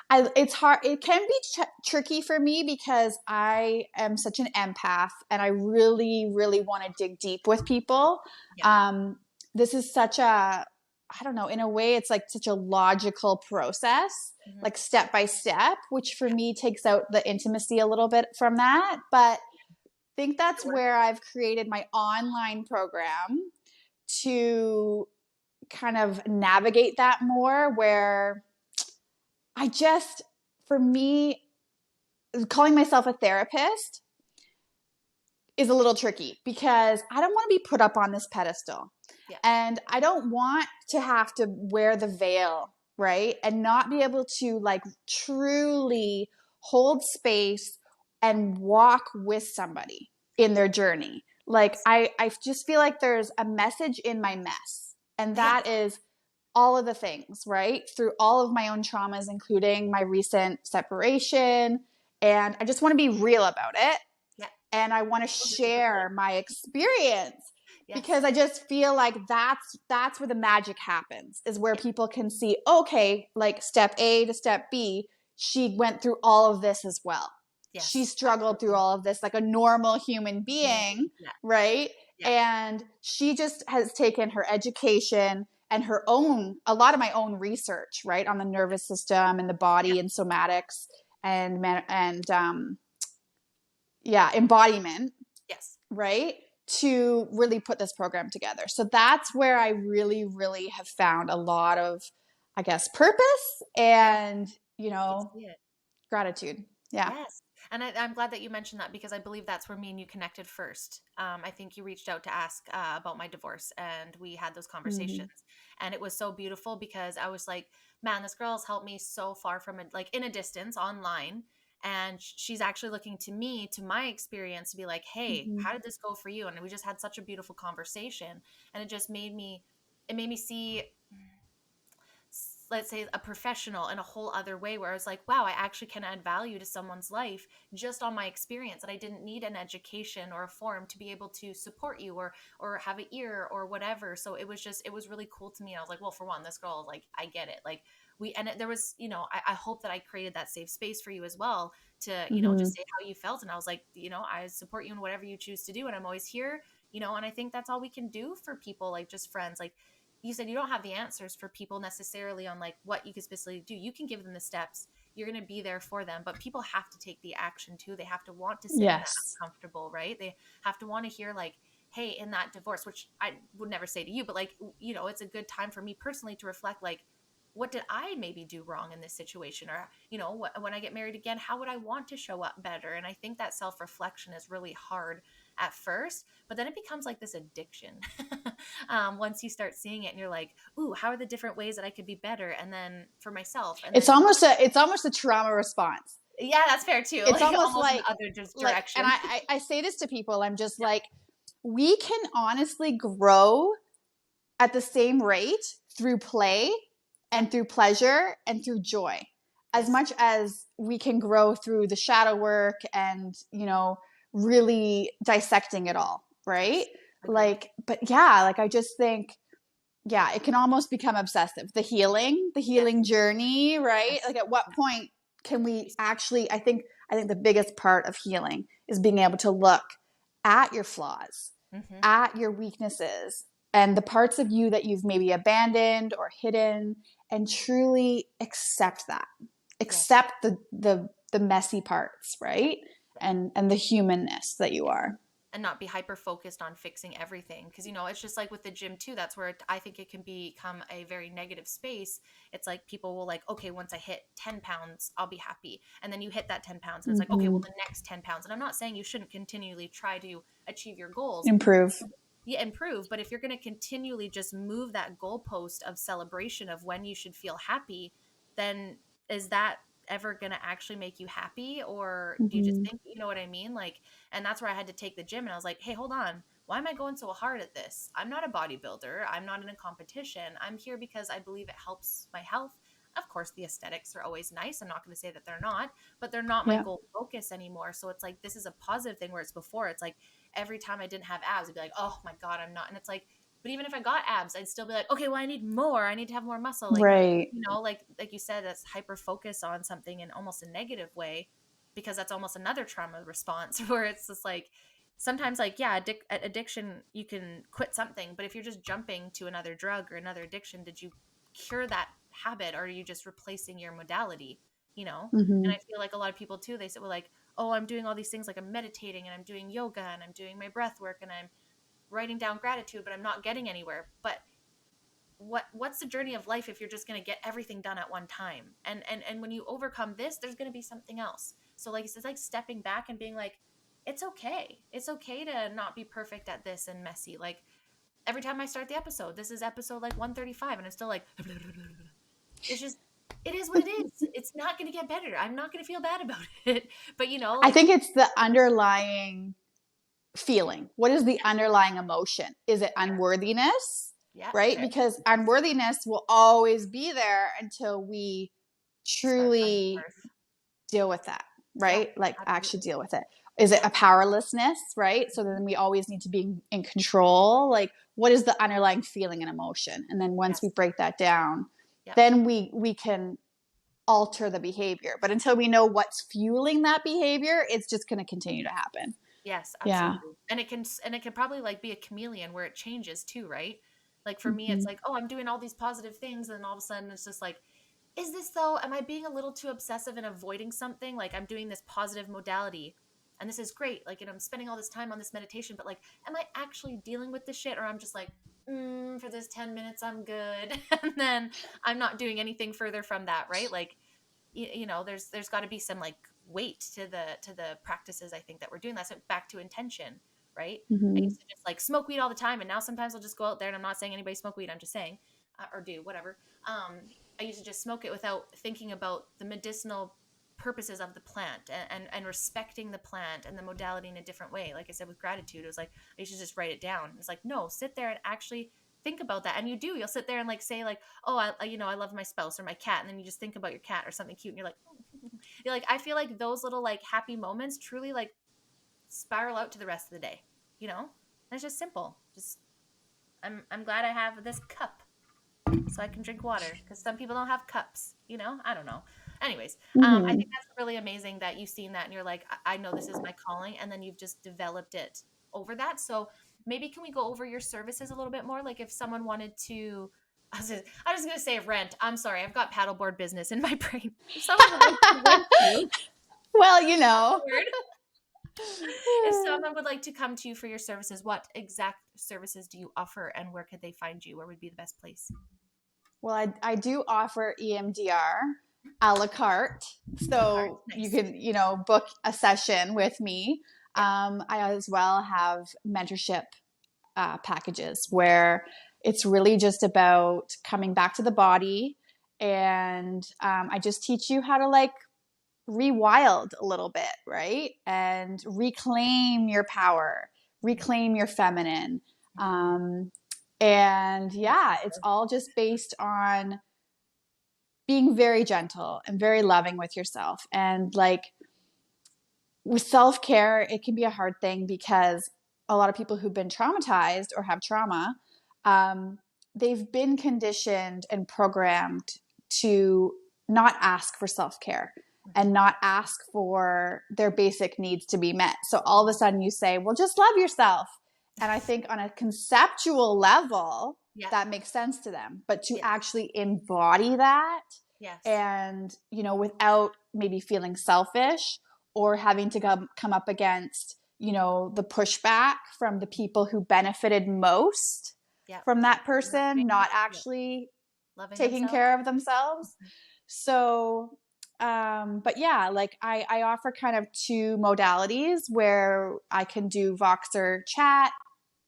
great. It's hard. It can be tricky for me because I am such an empath and I really, really want to dig deep with people. Yeah. Um, this is such a, I don't know, in a way, it's like such a logical process, Hmm. like step by step, which for Yeah. me takes out the intimacy a little bit from that. But I think that's Sure. where I've created my online program to kind of navigate that more, where I just, for me, calling myself a therapist is a little tricky because I don't want to be put up on this pedestal. Yeah. And I don't want to have to wear the veil, right? And not be able to like truly hold space and walk with somebody in their journey. Like Yes. I just feel like there's a message in my mess. And Yes. that is all of the things, right? Through all of my own traumas, including my recent separation. And I just want to be real about it. Yeah. And I want to Those are super cool. share my experience Yes. because I just feel like that's where the magic happens, is where Yeah. people can see, okay, like step A to step B, she went through all of this as well. She Yes. struggled through Absolutely. all of this like a normal human Human being. being, Yeah. right? Yeah. And she just has taken her education and her own, a lot of my own research, right, on the nervous system and the Yeah. body and somatics yeah, embodiment, Yes. right? To really put this program together. So that's where I really, really have found a lot of, I guess, purpose Yeah. and, I can see it. gratitude. Yeah. Yes. And I'm glad that you mentioned that, because I believe that's where me and you connected first. I think you reached out to ask about my divorce, and we had those Mm-hmm. conversations. And it was so beautiful because I was like, man, this girl has helped me so far from it, like in a distance online. And she's actually looking to me, to my experience, to be like, hey, Mm-hmm. how did this go for you? And we just had such a beautiful conversation. And it made me see, let's say, a professional in a whole other way, where I was like, wow, I actually can add value to someone's life just on my experience, and I didn't need an education or a forum to be able to support you, or have an ear or whatever. So it was really cool to me. I was like, well, for one, this girl, like, I get it. Like, there was, I hope that I created that safe space for you as well, to, Mm-hmm. just say how you felt. And I was like, I support you in whatever you choose to do, and I'm always here. And I think that's all we can do for people, like, just friends. Like you said, you don't have the answers for people necessarily on like what you can specifically do. You can give them the steps. You're going to be there for them, but people have to take the action too. They have to want to sit in that Yes. uncomfortable, right? They have to want to hear like, hey, in that divorce, which I would never say to you, but like, it's a good time for me personally to reflect, like, what did I maybe do wrong in this situation? Or, when I get married again, how would I want to show up better? And I think that self-reflection is really hard at first, but then it becomes like this addiction. Once you start seeing it and you're like, ooh, how are the different ways that I could be better? And then for myself, and It's then, almost a trauma response. yeah, that's fair too. It's Like almost almost in like the other and direction. I say this to people, I'm just Yeah. like, we can honestly grow at the same rate through play Yeah. and through pleasure and through joy, as Yes. much as we can grow through the shadow work and, really dissecting it all, right? Yes. Agree. Like, but yeah, like I just think, yeah, it can almost become obsessive. The Yes. healing journey, right? Yes. Like at what point can we actually, I think the biggest part of healing is being able to look at your flaws, Mm-hmm. at your weaknesses, and the parts of you that you've maybe abandoned or hidden, and truly accept that. Yes. Accept the messy parts, right? Yeah. And the humanness that you are. And not be hyper focused on fixing everything, because it's just like with the gym too. That's where I think it can become a very negative space. It's like people will like, okay, once I hit 10 pounds I'll be happy, and then you hit that 10 pounds and it's like, okay, well, Mm-hmm. the next 10 pounds. And I'm not saying you shouldn't continually try to achieve your goals, Improve. yeah, improve, but if you're going to continually just move that goalpost of celebration of when you should feel happy, then is that ever going to actually make you happy? Or do you just Mm-hmm. think, you know what I mean? Like, and that's where I had to take the gym, and I was like, hey, hold on, why am I going so hard at this? I'm not a bodybuilder, I'm not in a competition, I'm here because I believe it helps my health. Of course, the aesthetics are always nice, I'm not going to say that they're not, but they're not my Yeah. goal focus anymore. So it's like, this is a positive thing, where it's before, it's like every time I didn't have abs, I'd be like, oh my God, I'm not. And it's like, but even if I got abs, I'd still be like, okay, well, I need more. I need to have more muscle. Like, Right. like you said, that's hyper focus on something in almost a negative way, because that's almost another trauma response where it's just like, sometimes like, yeah, addiction, you can quit something, but if you're just jumping to another drug or another addiction, did you cure that habit, or are you just replacing your modality? Mm-hmm. And I feel like a lot of people too, they say, well, like, oh, I'm doing all these things, like I'm meditating and I'm doing yoga and I'm doing my breath work and I'm writing down gratitude, but I'm not getting anywhere. But what's the journey of life if you're just going to get everything done at one time? And when you overcome this, there's going to be something else. So like it's like stepping back and being like, it's okay. It's okay to not be perfect at this and messy. Like every time I start the episode, this is episode like 135 and I'm still like, it's just, it is what it is. It's not going to get better. I'm not going to feel bad about it. But I like, think it's the underlying feeling. What is the yeah, underlying emotion? Is it yeah, unworthiness? yeah, Right? fair. Because unworthiness will always be there until we Start finding truly worth. deal with that, Yeah, right? Like actually absolutely. deal with it. Is it Yeah. a powerlessness, right? So then we always need to be in control. Like what is the underlying feeling and emotion? And then once we Yes. break that down, Yep. then we can alter the behavior. But until we know what's fueling that behavior, it's just going to continue to happen. Yes, Yeah. absolutely. And it can probably like be a chameleon where it changes too, right? Like for me, it's Mm-hmm. like, oh, I'm doing all these positive things, and then all of a sudden it's just like, is this though? Am I being a little too obsessive and avoiding something? Like I'm doing this positive modality, and this is great. Like, I'm spending all this time on this meditation, but like, am I actually dealing with this shit, or I'm just like, for this 10 minutes, I'm good, and then I'm not doing anything further from that, right? Like, there's got to be some like weight to the practices, I think, that we're doing. That's back to intention, right? I Mm-hmm. used to just like smoke weed all the time, and now sometimes I'll just go out there, and I'm not saying anybody smoke weed, I'm just saying, or do whatever. I used to just smoke it without thinking about the medicinal purposes of the plant, and respecting the plant and the modality in a different way. Like I said, with gratitude, it was like, you should just write it down. It's like, no, sit there and actually think about that. And you'll sit there and like say like, oh, I love my spouse or my cat. And then you just think about your cat or something cute. And you're like, oh. You're like, I feel like those little like happy moments truly like spiral out to the rest of the day, and it's just simple. Just, I'm glad I have this cup so I can drink water, because some people don't have cups, I don't know. Anyways, I Mm-hmm. think that's really amazing that you've seen that and you're like, I know this is my calling, and then you've just developed it over that. So maybe can we go over your services a little bit more? Like if someone wanted to, I was gonna say rent. I'm sorry, I've got paddleboard business in my brain. If someone would like to rent you, Well, word. If someone would like to come to you for your services, what exact services do you offer, and where could they find you? Where would be the best place? well, I do offer EMDR a la carte. A la carte, So you nice. can, book a session with me. Yeah. I as well have mentorship packages where it's really just about coming back to the body. And I just teach you how to like rewild a little bit, right? And reclaim your power, reclaim your feminine. Um, and yeah, it's all just based on being very gentle and very loving with yourself. And like with self care, it can be a hard thing because a lot of people who've been traumatized or have trauma, they've been conditioned and programmed to not ask for self care and not ask for their basic needs to be met. So all of a sudden you say, well, just love yourself. And I think on a conceptual level, Yeah. that makes sense to them. But to Yes. actually embody that, Yes. and, without maybe feeling selfish or having to come up against, the pushback from the people who benefited most Yeah. from that person not Yeah. actually Loving taking themselves. care of themselves. So, but yeah, like I offer kind of two modalities where I can do Voxer chat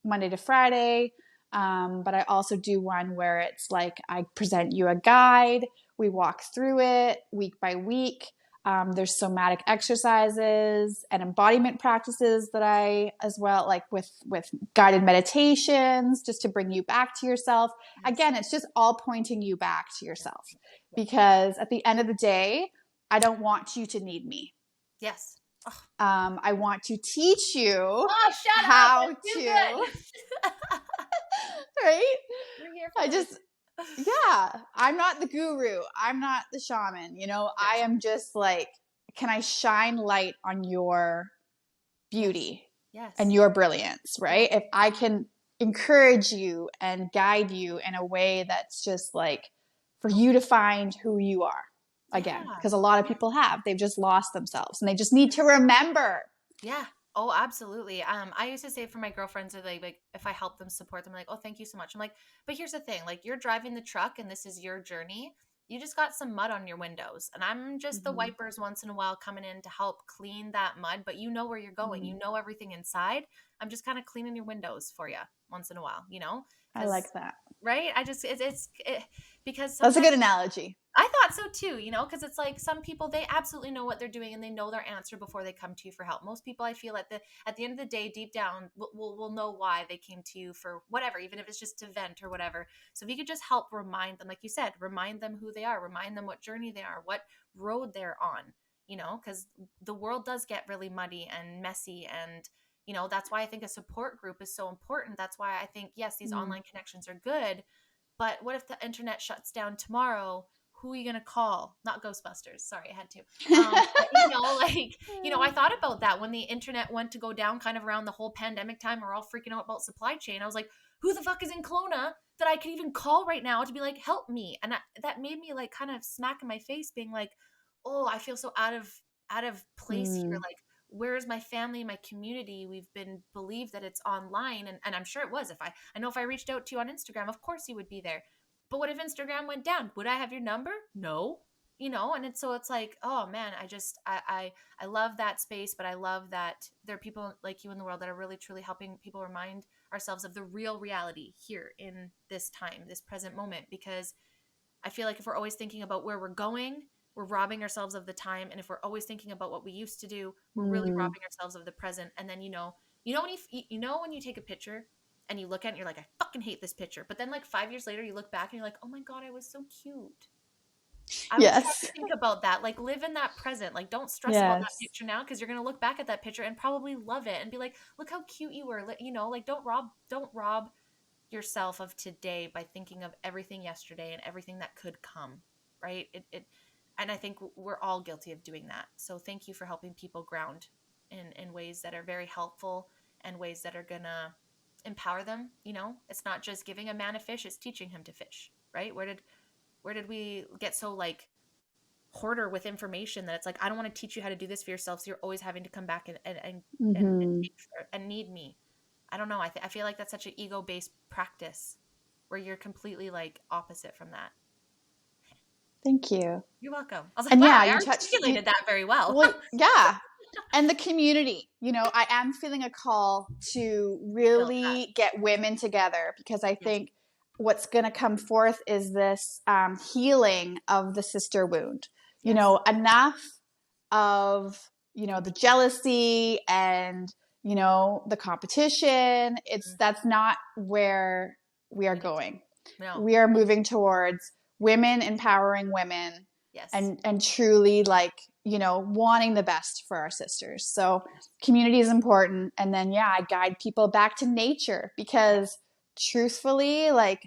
Monday to Friday. But I also do one where it's like I present you a guide, we walk through it week by week. There's somatic exercises and embodiment practices that I as well, like with guided meditations, just to bring you back to yourself. Yes. Again, it's just all pointing you back to yourself, Yeah. because at the end of the day, I don't want you to need me. Yes. I want to teach you Shut up. how That's too to, good. right? We're here for I this. just, yeah, I'm not the guru. I'm not the shaman. I am just like, can I shine light on your beauty Yes. and your brilliance, right? If I can encourage you and guide you in a way that's just like for you to find who you are again, because a lot of people they've just lost themselves and they just need to remember. Yeah. Oh, absolutely. I used to say for my girlfriends, or like if I help them, support them, like, oh, thank you so much. I'm like, but here's the thing, like you're driving the truck and this is your journey. You just got some mud on your windows, and I'm just the wipers once in a while coming in to help clean that mud, but you know where you're going. You know everything inside. I'm just kind of cleaning your windows for you once in a while, I because like that. right. I just, because That's a sometimes good analogy. I thought so too, because it's like some people, they absolutely know what they're doing and they know their answer before they come to you for help. Most people, I feel at the end of the day, deep down, will know why they came to you for whatever, even if it's just to vent or whatever. So if you could just help remind them, like you said, remind them who they are, remind them what journey they are, what road they're on, because the world does get really muddy and messy, and that's why I think a support group is so important. That's why I think, yes, these online connections are good, but what if the internet shuts down tomorrow? Who are you going to call? Not Ghostbusters. Sorry, I had to. But, I thought about that when the internet went to go down kind of around the whole pandemic time. We're all freaking out about supply chain. I was like, who the fuck is in Kelowna that I could even call right now to be like, help me? And that made me like kind of smack in my face being like, oh, I feel so out of place here. Like, where's my family, my community? We've been believed that it's online. And I'm sure it was. I know if I reached out to you on Instagram, of course you would be there. But what if Instagram went down? Would I have your number? No. And it's like, oh man, I love that space, but I love that there are people like you in the world that are really truly helping people remind ourselves of the real reality here in this time, this present moment, because I feel like if we're always thinking about where we're going, we're robbing ourselves of the time. And if we're always thinking about what we used to do, we're really Mm. robbing ourselves of the present. And then, when you take a picture and you look at it, and you're like, I fucking hate this picture. But then like 5 years later, you look back and you're like, oh my God, I was so cute. I would try to Yes. think about that. Like, live in that present. Like, don't stress about that Yes. picture now, because you're gonna look back at that picture and probably love it and be like, look how cute you were. Like, don't rob yourself of today by thinking of everything yesterday and everything that could come. Right? And I think we're all guilty of doing that. So thank you for helping people ground in ways that are very helpful and ways that are gonna empower them. It's not just giving a man a fish; it's teaching him to fish. Right? Where did we get so like hoarder with information that it's like, I don't want to teach you how to do this for yourself, so you're always having to come back and Mm-hmm. take and need me. I don't know. I feel like that's such an ego-based practice where you're completely like opposite from that. Thank you. You're welcome. I was like, And wow, yeah, I you touched you articulated that very well. well, yeah. And the community, I am feeling a call to I felt that. really get women together, because I Yes. think what's going to come forth is this healing of the sister wound. Yes. Enough of the Competing. jealousy and the competition. It's Mhm. That's not where we are We need to. going. No. We are moving towards women empowering women, Yes. and truly, like, wanting the best for our sisters. So Yes. community is important. And then, yeah, I guide people back to nature, Yeah. because truthfully, like,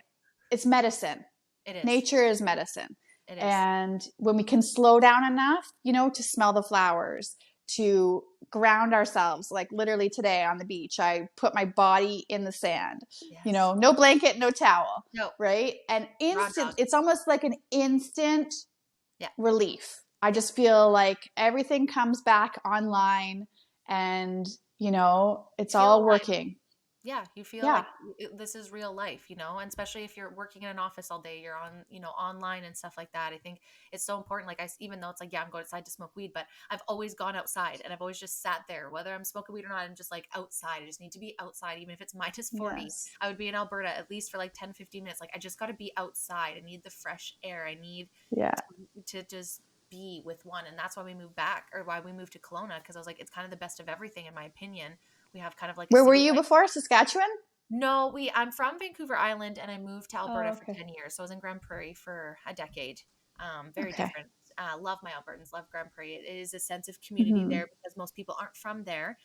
it's medicine. It is. Nature is medicine. It is. And when we can slow down enough, to smell the flowers, to ground ourselves, like literally today on the beach, I put my body in the sand, Yes. no blanket, no towel, No. right? And Raw dog. it's almost like an instant Yeah. relief. I Yeah. just feel like everything comes back online, and, it's Feel all alive. working. Yeah, you feel Yeah. like this is real life, and especially if you're working in an office all day, you're on, online and stuff like that. I think it's so important. Like, even though it's like, yeah, I'm going outside to smoke weed, but I've always gone outside and I've always just sat there, whether I'm smoking weed or not. I'm just like outside. I just need to be outside, even if it's -40. Yes. I would be in Alberta at least for like 10, 15 minutes. Like, I just got to be outside. I need the fresh air. I need Yeah. to just be with one. And that's why we moved back, or why we moved to Kelowna, because I was like, it's kind of the best of everything, in my opinion. We have kind of like a Where were city you life. before? Saskatchewan? No, I'm from Vancouver Island, and I moved to Oh, Alberta for okay. 10 years. So I was in Grand Prairie for a decade. Very Okay. different. Love my Albertans, love Grand Prairie. It is a sense of community Mm-hmm. there because most people aren't from there.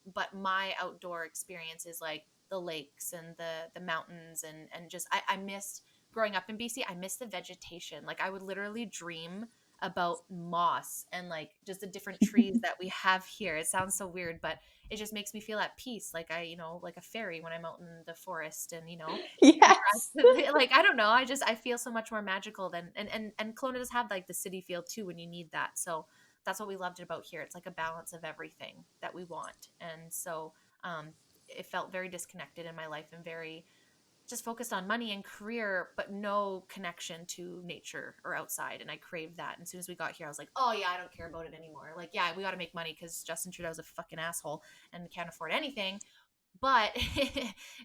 But my outdoor experience is like the lakes and the mountains, and just I missed growing up in BC. I missed the vegetation. Like, I would literally dream about moss and like just the different trees that we have here. It sounds so weird, but it just makes me feel at peace, like like a fairy when I'm out in the forest, and the Yes. grass. Like, I don't know, I feel so much more magical than, and Kelowna does have like the city feel too when you need that. So that's what we loved about here. It's like a balance of everything that we want. And so it felt very disconnected in my life, and very just focused on money and career, but no connection to nature or outside. And I craved that. And as soon as we got here, I was like, oh yeah, I don't care about it anymore. Like, yeah, we got to make money because Justin Trudeau's a fucking asshole and can't afford anything. But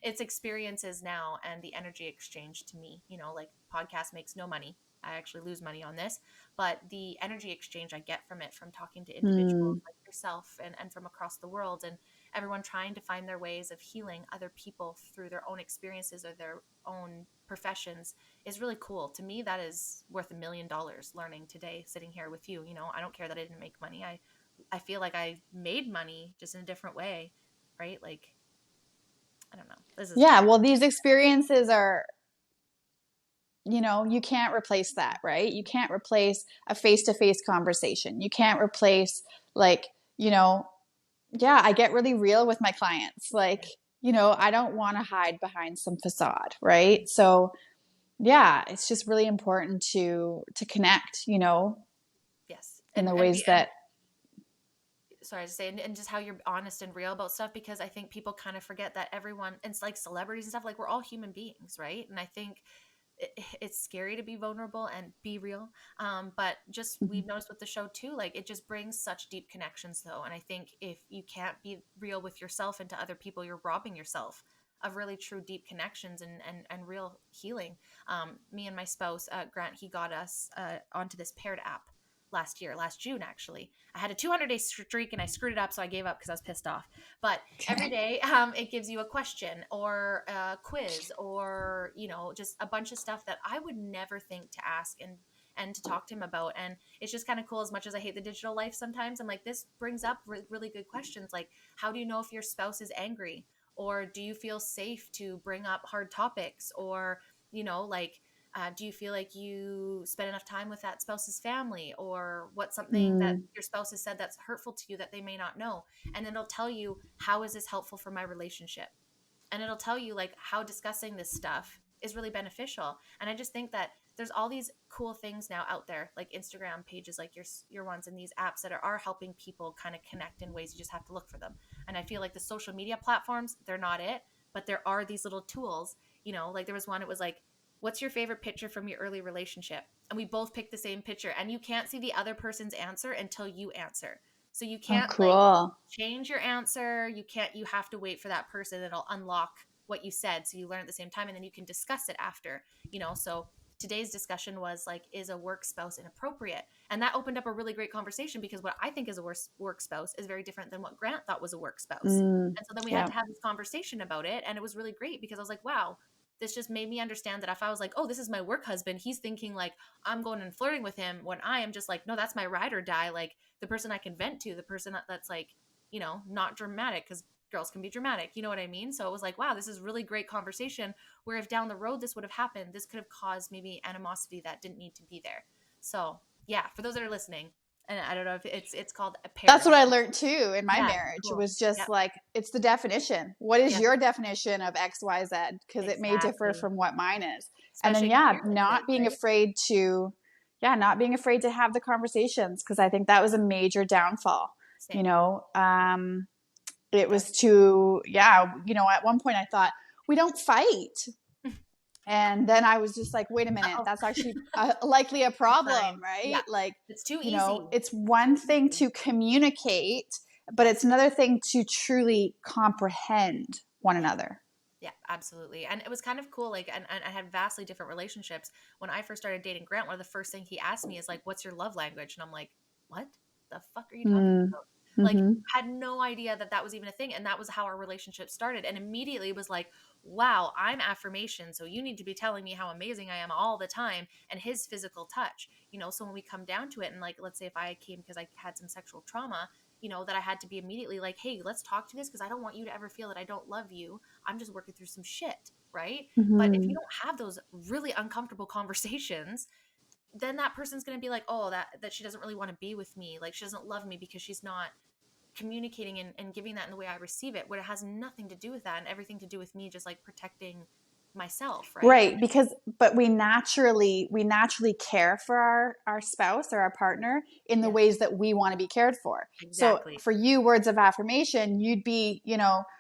it's experiences now and the energy exchange to me. Like, podcast makes no money. I actually lose money on this, but the energy exchange I get from it, from talking to individuals Mm. like yourself, and from across the world, and everyone trying to find their ways of healing other people through their own experiences or their own professions, is really cool. To me, that is worth $1 million learning today, sitting here with you. I don't care that I didn't make money. I feel like I made money just in a different way, right? Like, I don't know. This is Yeah. kind of, Well, these experiences are, you can't replace that, right? You can't replace a face to face conversation. You can't replace, like, yeah, I get really real with my clients. Like, I don't want to hide behind some facade, right? So, yeah, it's just really important to connect, yes. in And the and ways be and that. sorry to say, and just how you're honest and real about stuff, because I think people kind of forget that everyone, and it's like celebrities and stuff, like, we're all human beings, right? And I think it's scary to be vulnerable and be real. But just, we've noticed with the show too, like, it just brings such deep connections though. And I think if you can't be real with yourself and to other people, you're robbing yourself of really true deep connections and real healing. Me and my spouse, Grant, he got us onto this paired app. last June, actually. I had a 200-day streak and I screwed it up, so I gave up because I was pissed off. But every day, it gives you a question or a quiz or, just a bunch of stuff that I would never think to ask and to talk to him about. And it's just kind of cool. As much as I hate the digital life sometimes, I'm like, this brings up really good questions. Like, how do you know if your spouse is angry? Or do you feel safe to bring up hard topics? Or, like, do you feel like you spend enough time with that spouse's family? Or what's something that Mm, your spouse has said that's hurtful to you that they may not know? And it'll tell you, how is this helpful for my relationship? And it'll tell you like how discussing this stuff is really beneficial. And I just think that there's all these cool things now out there, like Instagram pages, like your ones, and these apps that are helping people kind of connect in ways. You just have to look for them. And I feel like the social media platforms, they're not it, but there are these little tools. Like there was one, it was like, what's your favorite picture from your early relationship? And we both picked the same picture, and you can't see the other person's answer until you answer. So you oh, can't like cool. change your answer. You have to wait for that person. It'll unlock what you said. So you learn at the same time, and then you can discuss it after, so today's discussion was like, is a work spouse inappropriate? And that opened up a really great conversation, because what I think is a work spouse is very different than what Grant thought was a work spouse. Mm, And so then we had yeah. to have this conversation about it. And it was really great, because I was like, wow, this just made me understand that if I was like, oh, this is my work husband, he's thinking like I'm going and flirting with him, when I am just like, no, that's my ride or die. Like the person I can vent to, the person that's like, not dramatic, because girls can be dramatic. You know what I mean? So it was like, wow, this is really great conversation, where if down the road this would have happened, this could have caused maybe animosity that didn't need to be there. So yeah, for those that are listening, and I don't know if it's called a That's what pairs. I learned too in my Yeah, marriage. It cool. was just Yep. like, it's the definition. What is Yep. your definition of XYZ? Because it may differ Exactly. from what mine is. And then, Especially yeah, experiences, right? not being afraid to have the conversations. Because I think that was a major downfall. You Same. know, Yeah. it was Definitely. to, yeah, at one point I thought, we don't fight. And then I was just like, wait a minute, Oh, that's actually likely a fine. problem, Yeah. right? Like, It's too easy. it's It's too one thing easy. to communicate, but it's Yes. another thing to truly comprehend one Yeah. another. Yeah, absolutely. And it was kind of cool. Like, and I had vastly different relationships. When I first started dating Grant, one of the first things he asked me is like, what's your love language? And I'm like, what the fuck are you talking Mm, about? Like, mm-hmm. had no idea that that was even a thing. And that was how our relationship started. And immediately it was like, wow, I'm affirmation. So you need to be telling me how amazing I am all the time. And his physical touch, so when we come down to it, and like, let's say if I came because I had some sexual trauma, that I had to be immediately like, hey, let's talk to this, because I don't want you to ever feel that I don't love you. I'm just working through some shit, right? But if you Mm-hmm. don't have those really uncomfortable conversations, then that person's going to be like, oh, that she doesn't really want to be with me. Like, she doesn't love me because she's not communicating and giving that in the way I receive it, where it has nothing to do with that and everything to do with me just like protecting myself, right? And Right, but we naturally care for our spouse or our partner in the yeah, ways that we want to be cared for. So exactly. for you, words of affirmation, you'd be,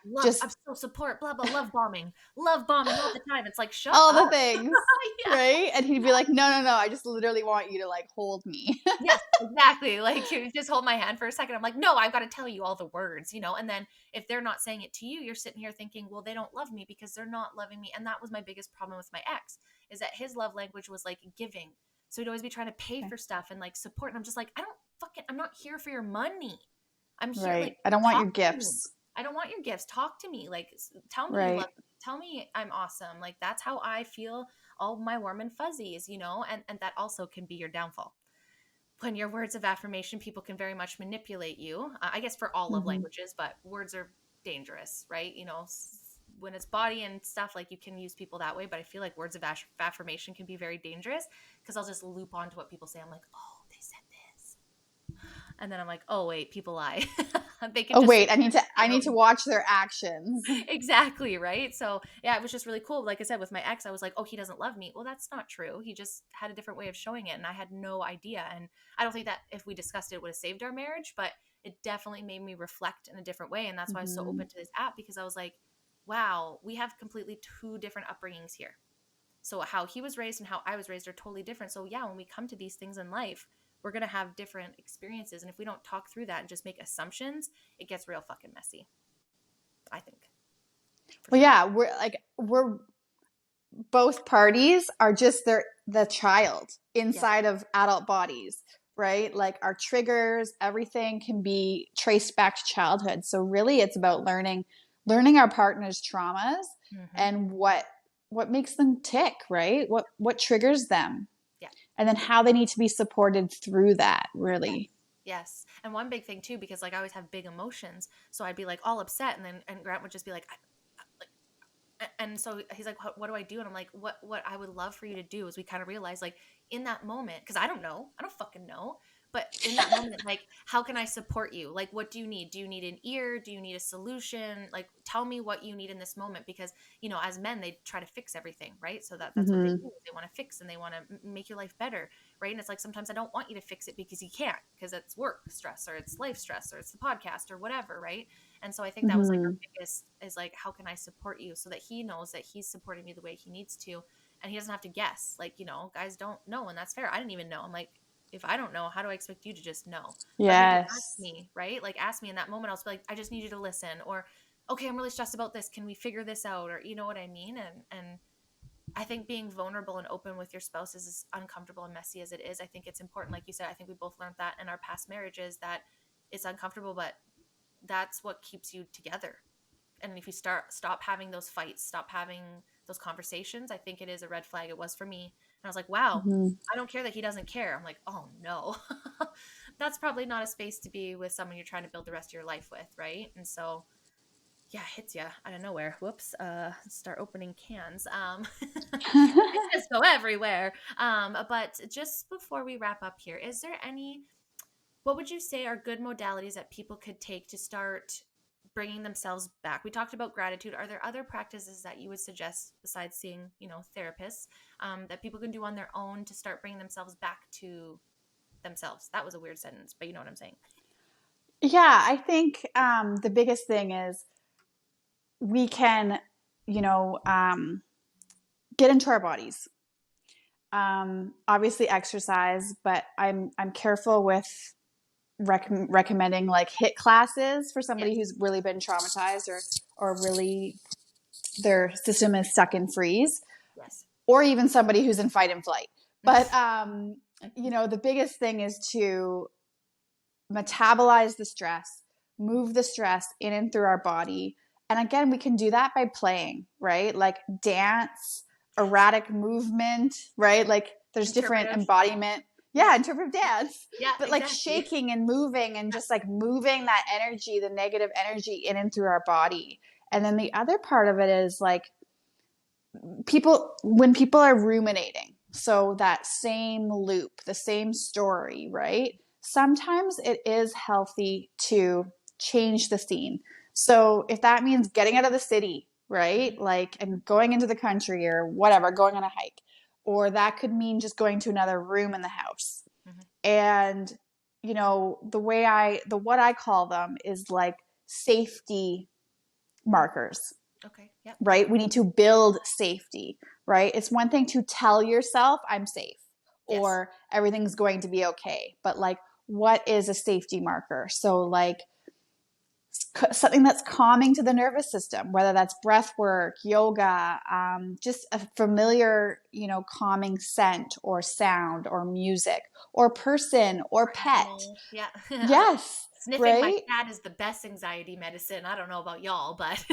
Love, just I'm still support, blah, blah, love bombing all the time. It's like, shut all the up. things, Yeah. right? And he'd be like, no, no, no, I just literally want you to like hold me. Yes, exactly. Like, you just hold my hand for a second. I'm like, no, I've got to tell you all the words. And then if they're not saying it to you, you're sitting here thinking, well, they don't love me because they're not loving me. And that was my biggest problem with my ex, is that his love language was like giving. So he'd always be trying to pay Okay. for stuff and like support. And I'm just like, I'm not here for your money. I'm here, Right. like, I don't want talk your to me. gifts. I don't want your gifts. Talk to me. Like, tell me you love Right. me. Tell me I'm awesome. Like, that's how I feel, all my warm and fuzzies. And that also can be your downfall. When your words of affirmation, people can very much manipulate you. I guess for all love Mm-hmm. languages, but words are dangerous, right? When it's body and stuff, like, you can use people that way. But I feel like words of affirmation can be very dangerous, because I'll just loop on to what people say. I'm like, oh, they said this. And then I'm like, oh, wait, people lie. They can Oh just wait, I need to literally. watch their actions. Exactly, right? So yeah, it was just really cool. Like I said, with my ex, I was like, oh, he doesn't love me. Well, that's not true. He just had a different way of showing it, and I had no idea. And I don't think that if we discussed it, it would have saved our marriage, but it definitely made me reflect in a different way. And that's why I was so Mm-hmm. open to this app, because I was like, wow, we have completely two different upbringings here. So how he was raised and how I was raised are totally different. So yeah, when we come to these things in life, we're going to have different experiences. And if we don't talk through that and just make assumptions, it gets real fucking messy, I think, for Well, sure. yeah, we're both parties are just the child Yes. inside of adult bodies. right? Like our triggers, everything can be traced back to childhood. So really it's about learning our partner's traumas Mm-hmm. and what makes them tick, right? What triggers them, Yeah. and then how they need to be supported through that, Yes. really. Yes. And one big thing too, because like I always have big emotions. So I'd be like all upset, and then and Grant would just be like, and so he's like, what do I do? And I'm like, what I would love for you to do is we kind of realize like in that moment, because I don't fucking know, but in that moment, like how can I support you? Like what do you need? Do you need an ear? Do you need a solution? Like tell me what you need in this moment, because as men they try to fix everything, right? So that's what they Mm-hmm. do. They want to fix and they want to make your life better, right? And it's like sometimes I don't want you to fix it because you can't, because it's work stress or it's life stress or it's the podcast or whatever, right? And so I think that was like our Mm-hmm. biggest is like, how can I support you so that he knows that he's supporting me the way he needs to, and he doesn't have to guess. Like, guys don't know, and that's fair. I didn't even know. I'm like, if I don't know, how do I expect you to just know? But maybe ask Yes. me, right? Like ask me in that moment. I'll be like, I just need you to listen, or okay, I'm really stressed about this. Can we figure this out? Or you know what I mean? And I think being vulnerable and open with your spouse is as uncomfortable and messy as it is. I think it's important. Like you said, I think we both learned that in our past marriages, that it's uncomfortable, but that's what keeps you together. And if you stop having those fights, stop having those conversations, I think it is a red flag. It was for me. And I was like, wow, Mm-hmm. I don't care that he doesn't care. I'm like, oh no. That's probably not a space to be with someone you're trying to build the rest of your life with, right? And so yeah, it hits you out of nowhere. Whoops. Start opening cans. It just go everywhere. But just before we wrap up here, is there any what would you say are good modalities that people could take to start bringing themselves back? We talked about gratitude. Are there other practices that you would suggest besides seeing, therapists, that people can do on their own to start bringing themselves back to themselves? That was a weird sentence, but you know what I'm saying. Yeah, I think the biggest thing is we can, you know, get into our bodies. Obviously, exercise, but I'm careful with recommending like HIIT classes for somebody Yes. who's really been traumatized or really their system is stuck in freeze, Yes. or even somebody who's in fight and flight. But the biggest thing is to metabolize the stress, move the stress in and through our body. And again, we can do that by playing, right? Like dance, erratic movement, right? Like there's different Interpretive. embodiment. Yeah. Yeah, interpretive dance. Yeah, But like exactly. shaking and moving and just like moving that energy, the negative energy in and through our body. And then the other part of it is like when people are ruminating, so that same loop, the same story, right? Sometimes it is healthy to change the scene. So if that means getting out of the city, right? Mm-hmm. Like, and going into the country or whatever, going on a hike, or that could mean just going to another room in the house. Mm-hmm. And, what I call them is like safety markers, Okay. Yep. right? We need to build safety, right? It's one thing to tell yourself, I'm safe Yes. or everything's going to be okay. But like, what is a safety marker? So, like, something that's calming to the nervous system, whether that's breath work, yoga, just a familiar, calming scent or sound or music or person or Or pet. animal. Yeah. Yes, Sniffing my right? cat is the best anxiety medicine. I don't know about y'all, but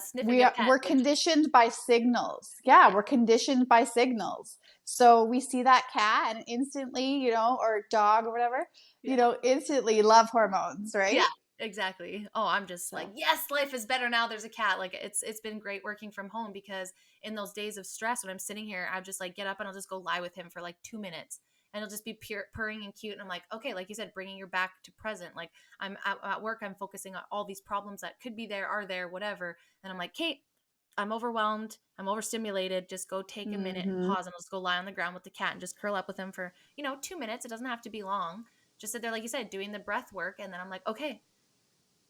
sniffing we a are pet, we're which conditioned by signals. Yeah, yeah, we're conditioned by signals. So we see that cat and instantly, or dog or whatever, yeah, instantly love hormones, yeah, right? exactly. Oh, I'm just like, So yes, life is better now. There's a cat. Like it's been great working from home, because in those days of stress, when I'm sitting here, I just like get up and I'll just go lie with him for like 2 minutes. And it'll just be pure purring and cute. And I'm like, okay, like you said, bringing your back to present. Like I'm at work, I'm focusing on all these problems that could be there, are there, whatever. And I'm like, Kate, I'm overwhelmed. I'm overstimulated. Just go take a minute and mm-hmm. pause, and let's go lie on the ground with the cat and just curl up with him for, 2 minutes. It doesn't have to be long. Just sit there, like you said, doing the breath work. And then I'm like, okay,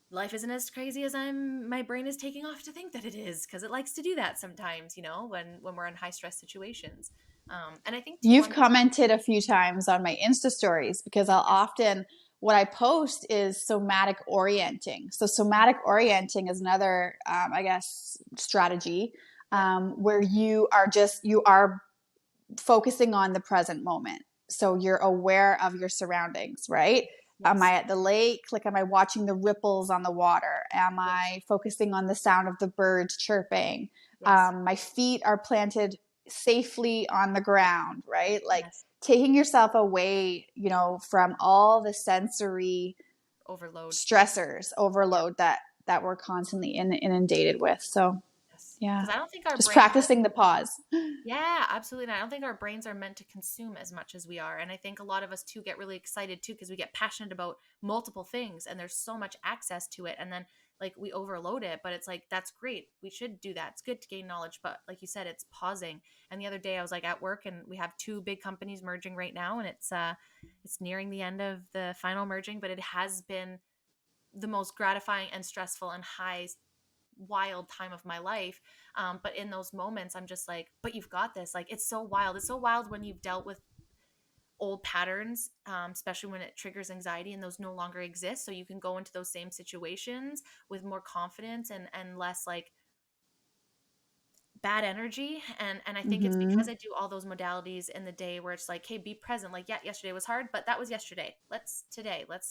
life isn't as crazy as my brain is taking off to think that it is, because it likes to do that sometimes, when we're in high stress situations. And I think too, You've one thing, commented a few times on my Insta stories because I'll yes, often, what I post is somatic orienting. So somatic orienting is another, I guess, strategy, yeah, where you are focusing on the present moment. so you're aware of your surroundings, right? Am I Yes. at the lake? Like, am I watching the ripples on the water? Am Yes. I focusing on the sound of the birds chirping? Yes. My feet are planted safely on the ground, right? Like Yes. taking yourself away, from all the sensory Overload. stressors, Yep. overload that we're constantly inundated with. So, Yes. yeah, Because I don't think our just brains are. practicing the pause. Yeah, absolutely. And I don't think our brains are meant to consume as much as we are. And I think a lot of us too get really excited too because we get passionate about multiple things and there's so much access to it. And then like we overload it, but it's like that's great. We should do that. It's good to gain knowledge, but like you said, it's pausing. And the other day I was like at work and we have two big companies merging right now and it's nearing the end of the final merging, but it has been the most gratifying and stressful and high wild time of my life. But in those moments, I'm just like, but you've got this. Like, it's so wild. It's so wild when you've dealt with old patterns, especially when it triggers anxiety and those no longer exist. So you can go into those same situations with more confidence and less like bad energy. And I think it's because Mm-hmm. I do all those modalities in the day where it's like, hey, be present. Like, yeah, yesterday was hard, but that was yesterday. Let's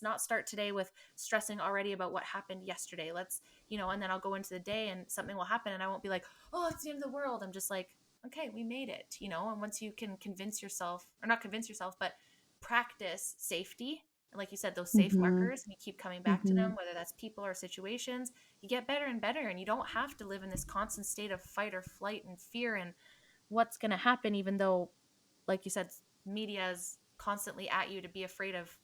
not start today with stressing already about what happened yesterday. And then I'll go into the day and something will happen and I won't be like, oh, it's the end of the world. I'm just like, okay, we made it. And once you can convince yourself, or not convince yourself, but practice safety, and like you said, those safe Mm-hmm. markers, and you keep coming back to Mm-hmm. them, whether that's people or situations, you get better and better, and you don't have to live in this constant state of fight or flight and fear and what's going to happen, even though, like you said, media is constantly at you to be afraid of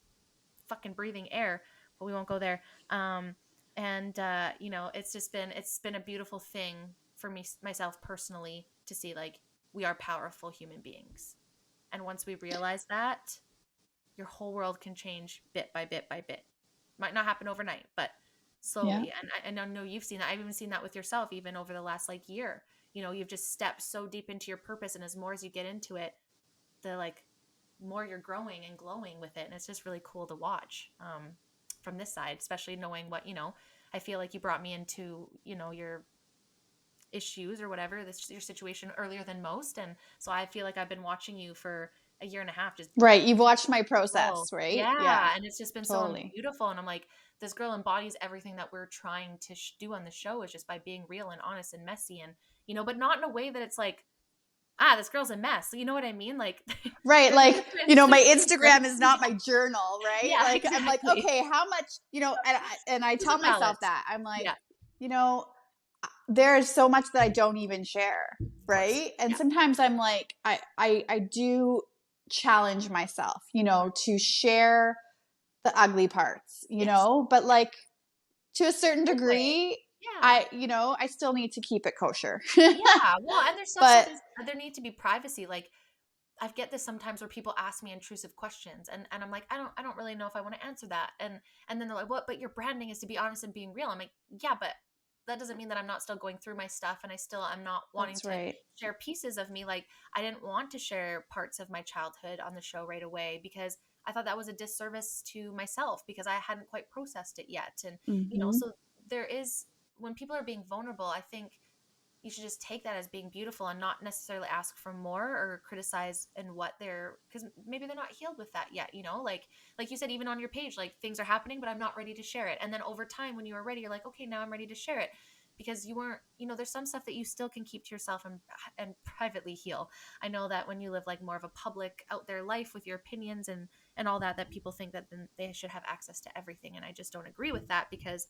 fucking breathing air, but we won't go there. And it's been a beautiful thing for me myself personally to see like we are powerful human beings, and once we realize that, your whole world can change bit by bit by bit. Might not happen overnight, but Yeah. slowly. And I know you've seen that. I've even seen that with yourself, even over the last like year. You've just stepped so deep into your purpose, and as more as you get into it, the like more you're growing and glowing with it, and it's just really cool to watch from this side, especially knowing what I feel like you brought me into your issues or whatever this your situation earlier than most, and so I feel like I've been watching you for a year and a half just Right. You've watched my grow. process, right? Yeah, Yeah, and it's just been so totally. beautiful. And I'm like, this girl embodies everything that we're trying to do on the show is just by being real and honest and messy, and but not in a way that it's like, this girl's a mess. You know what I mean? Like, Right. there's Like, my a Instagram difference. is not Yeah, my journal, right? yeah, Like, I'm like, exactly. okay, how much, and I There's a tell myself balance. that. I'm like, Yeah, you know, there is so much that I don't even share, of course. right? And Yeah, sometimes I'm like, I do challenge myself, to share the ugly parts, yes, but like to a certain good way. degree, Yeah. I still need to keep it kosher. Yeah, well, and there's some stuff But there need to be privacy. Like I get this sometimes where people ask me intrusive questions and I'm like, I don't really know if I want to answer that. And then they're like, what, but your branding is to be honest and being real. I'm like, yeah, but that doesn't mean that I'm not still going through my stuff and I'm not wanting that's to right. share pieces of me. Like I didn't want to share parts of my childhood on the show right away because I thought that was a disservice to myself because I hadn't quite processed it yet. And Mm-hmm. so there is when people are being vulnerable, I think you should just take that as being beautiful and not necessarily ask for more or criticize in what they're because maybe they're not healed with that yet, like you said, even on your page, like things are happening but I'm not ready to share it, and then over time when you are ready you're like, okay, now I'm ready to share it because you weren't, there's some stuff that you still can keep to yourself and privately heal. I know that when you live like more of a public out there life with your opinions and all that people think that then they should have access to everything, and I just don't agree with that because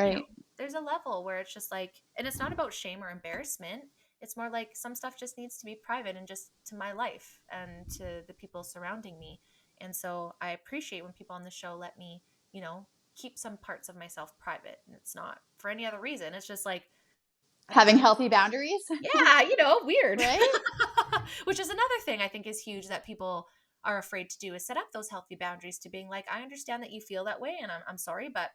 you know, Right. there's a level where it's just like, and it's not about shame or embarrassment. It's more like some stuff just needs to be private and just to my life and to the people surrounding me. And so I appreciate when people on the show let me, keep some parts of myself private. And it's not for any other reason. It's just like, I don't Having know. healthy boundaries, Yeah, weird. right? Which is another thing I think is huge that people are afraid to do is set up those healthy boundaries to being like, I understand that you feel that way and I'm sorry, but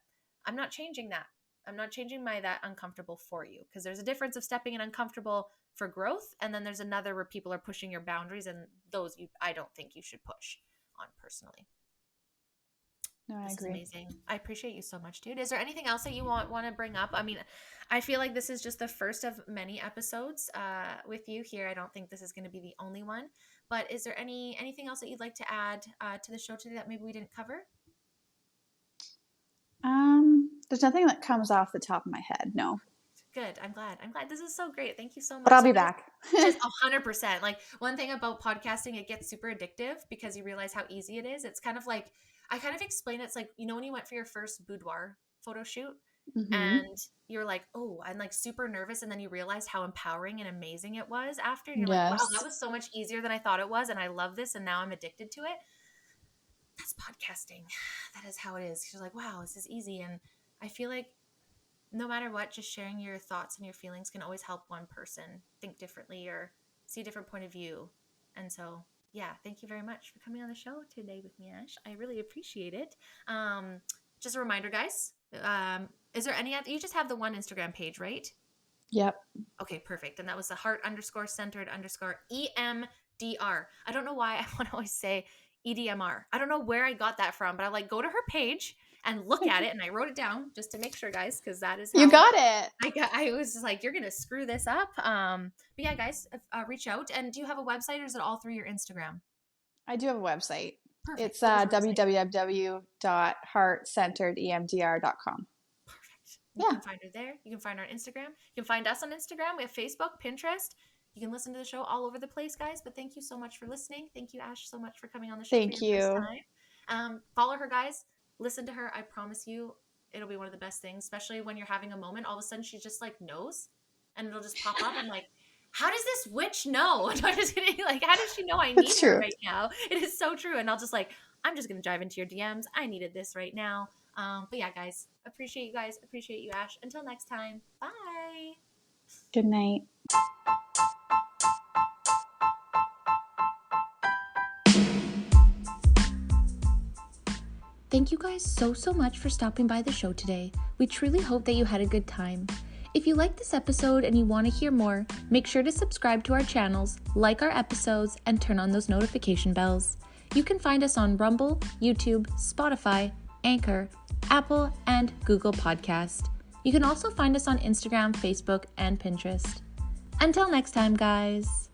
I'm not changing that. I'm not changing my that uncomfortable for you because there's a difference of stepping in uncomfortable for growth and then there's another where people are pushing your boundaries and I don't think you should push on personally. No, I This is agree. amazing. I appreciate you so much, dude. Is there anything else that you want to bring up? I mean, I feel like this is just the first of many episodes with you here. I don't think this is going to be the only one, But is there anything else that you'd like to add to the show today that maybe we didn't cover? There's nothing that comes off the top of my head. No. Good. I'm glad. This is so great. Thank you so But much. I'll So be guys, back. just 100%. Like, one thing about podcasting, it gets super addictive because you realize how easy it is. It's kind of like, I kind of explain it's like, when you went for your first boudoir photo shoot Mm-hmm. and you're like, oh, I'm like super nervous. And then you realize how empowering and amazing it was after. And you're like, wow, that Yes. was so much easier than I thought it was. And I love this. And now I'm addicted to it. That's podcasting. That is how it is. You're like, wow, this is easy. And I feel like no matter what, just sharing your thoughts and your feelings can always help one person think differently or see a different point of view. And so, yeah, thank you very much for coming on the show today with me, Ash. I really appreciate it. Just a reminder, guys. Is there any other? You just have the one Instagram page, right? Yep. Okay, perfect. And that was the heart_centered_EMDR. I don't know why I want to always say EDMR. I don't know where I got that from, but I like go to her page and look at it, and I wrote it down just to make sure, guys, because that is how You got it. I was just like, you're gonna screw this up. But yeah, guys, reach out. And do you have a website, or is it all through your Instagram? I do have a website. Perfect. It's What is your website? www.heartcenteredemdr.com. Perfect. You Yeah. can find her there. You can find her on Instagram. You can find us on Instagram. We have Facebook, Pinterest. You can listen to the show all over the place, guys. But thank you so much for listening. Thank you, Ash, so much for coming on the show for Thank your first you. time. Follow her, guys. Listen to her. I promise you, it'll be one of the best things, especially when you're having a moment. All of a sudden, she just like knows, and it'll just pop up. I'm like, how does this witch know? I'm just kidding. Like, how does she know I need It's her true. right now? It is so true. And I'll just like, I'm just gonna dive into your DMs. I needed this right now. But yeah, guys, appreciate you guys. Appreciate you, Ash. Until next time, bye. Good night. Thank you guys so much for stopping by the show today. We truly hope that you had a good time. If you like this episode and you want to hear more, make sure to subscribe to our channels, like our episodes, and turn on those notification bells. You can find us on Rumble, YouTube, Spotify, Anchor, Apple, and Google Podcast. You can also find us on Instagram, Facebook, and Pinterest. Until next time, guys.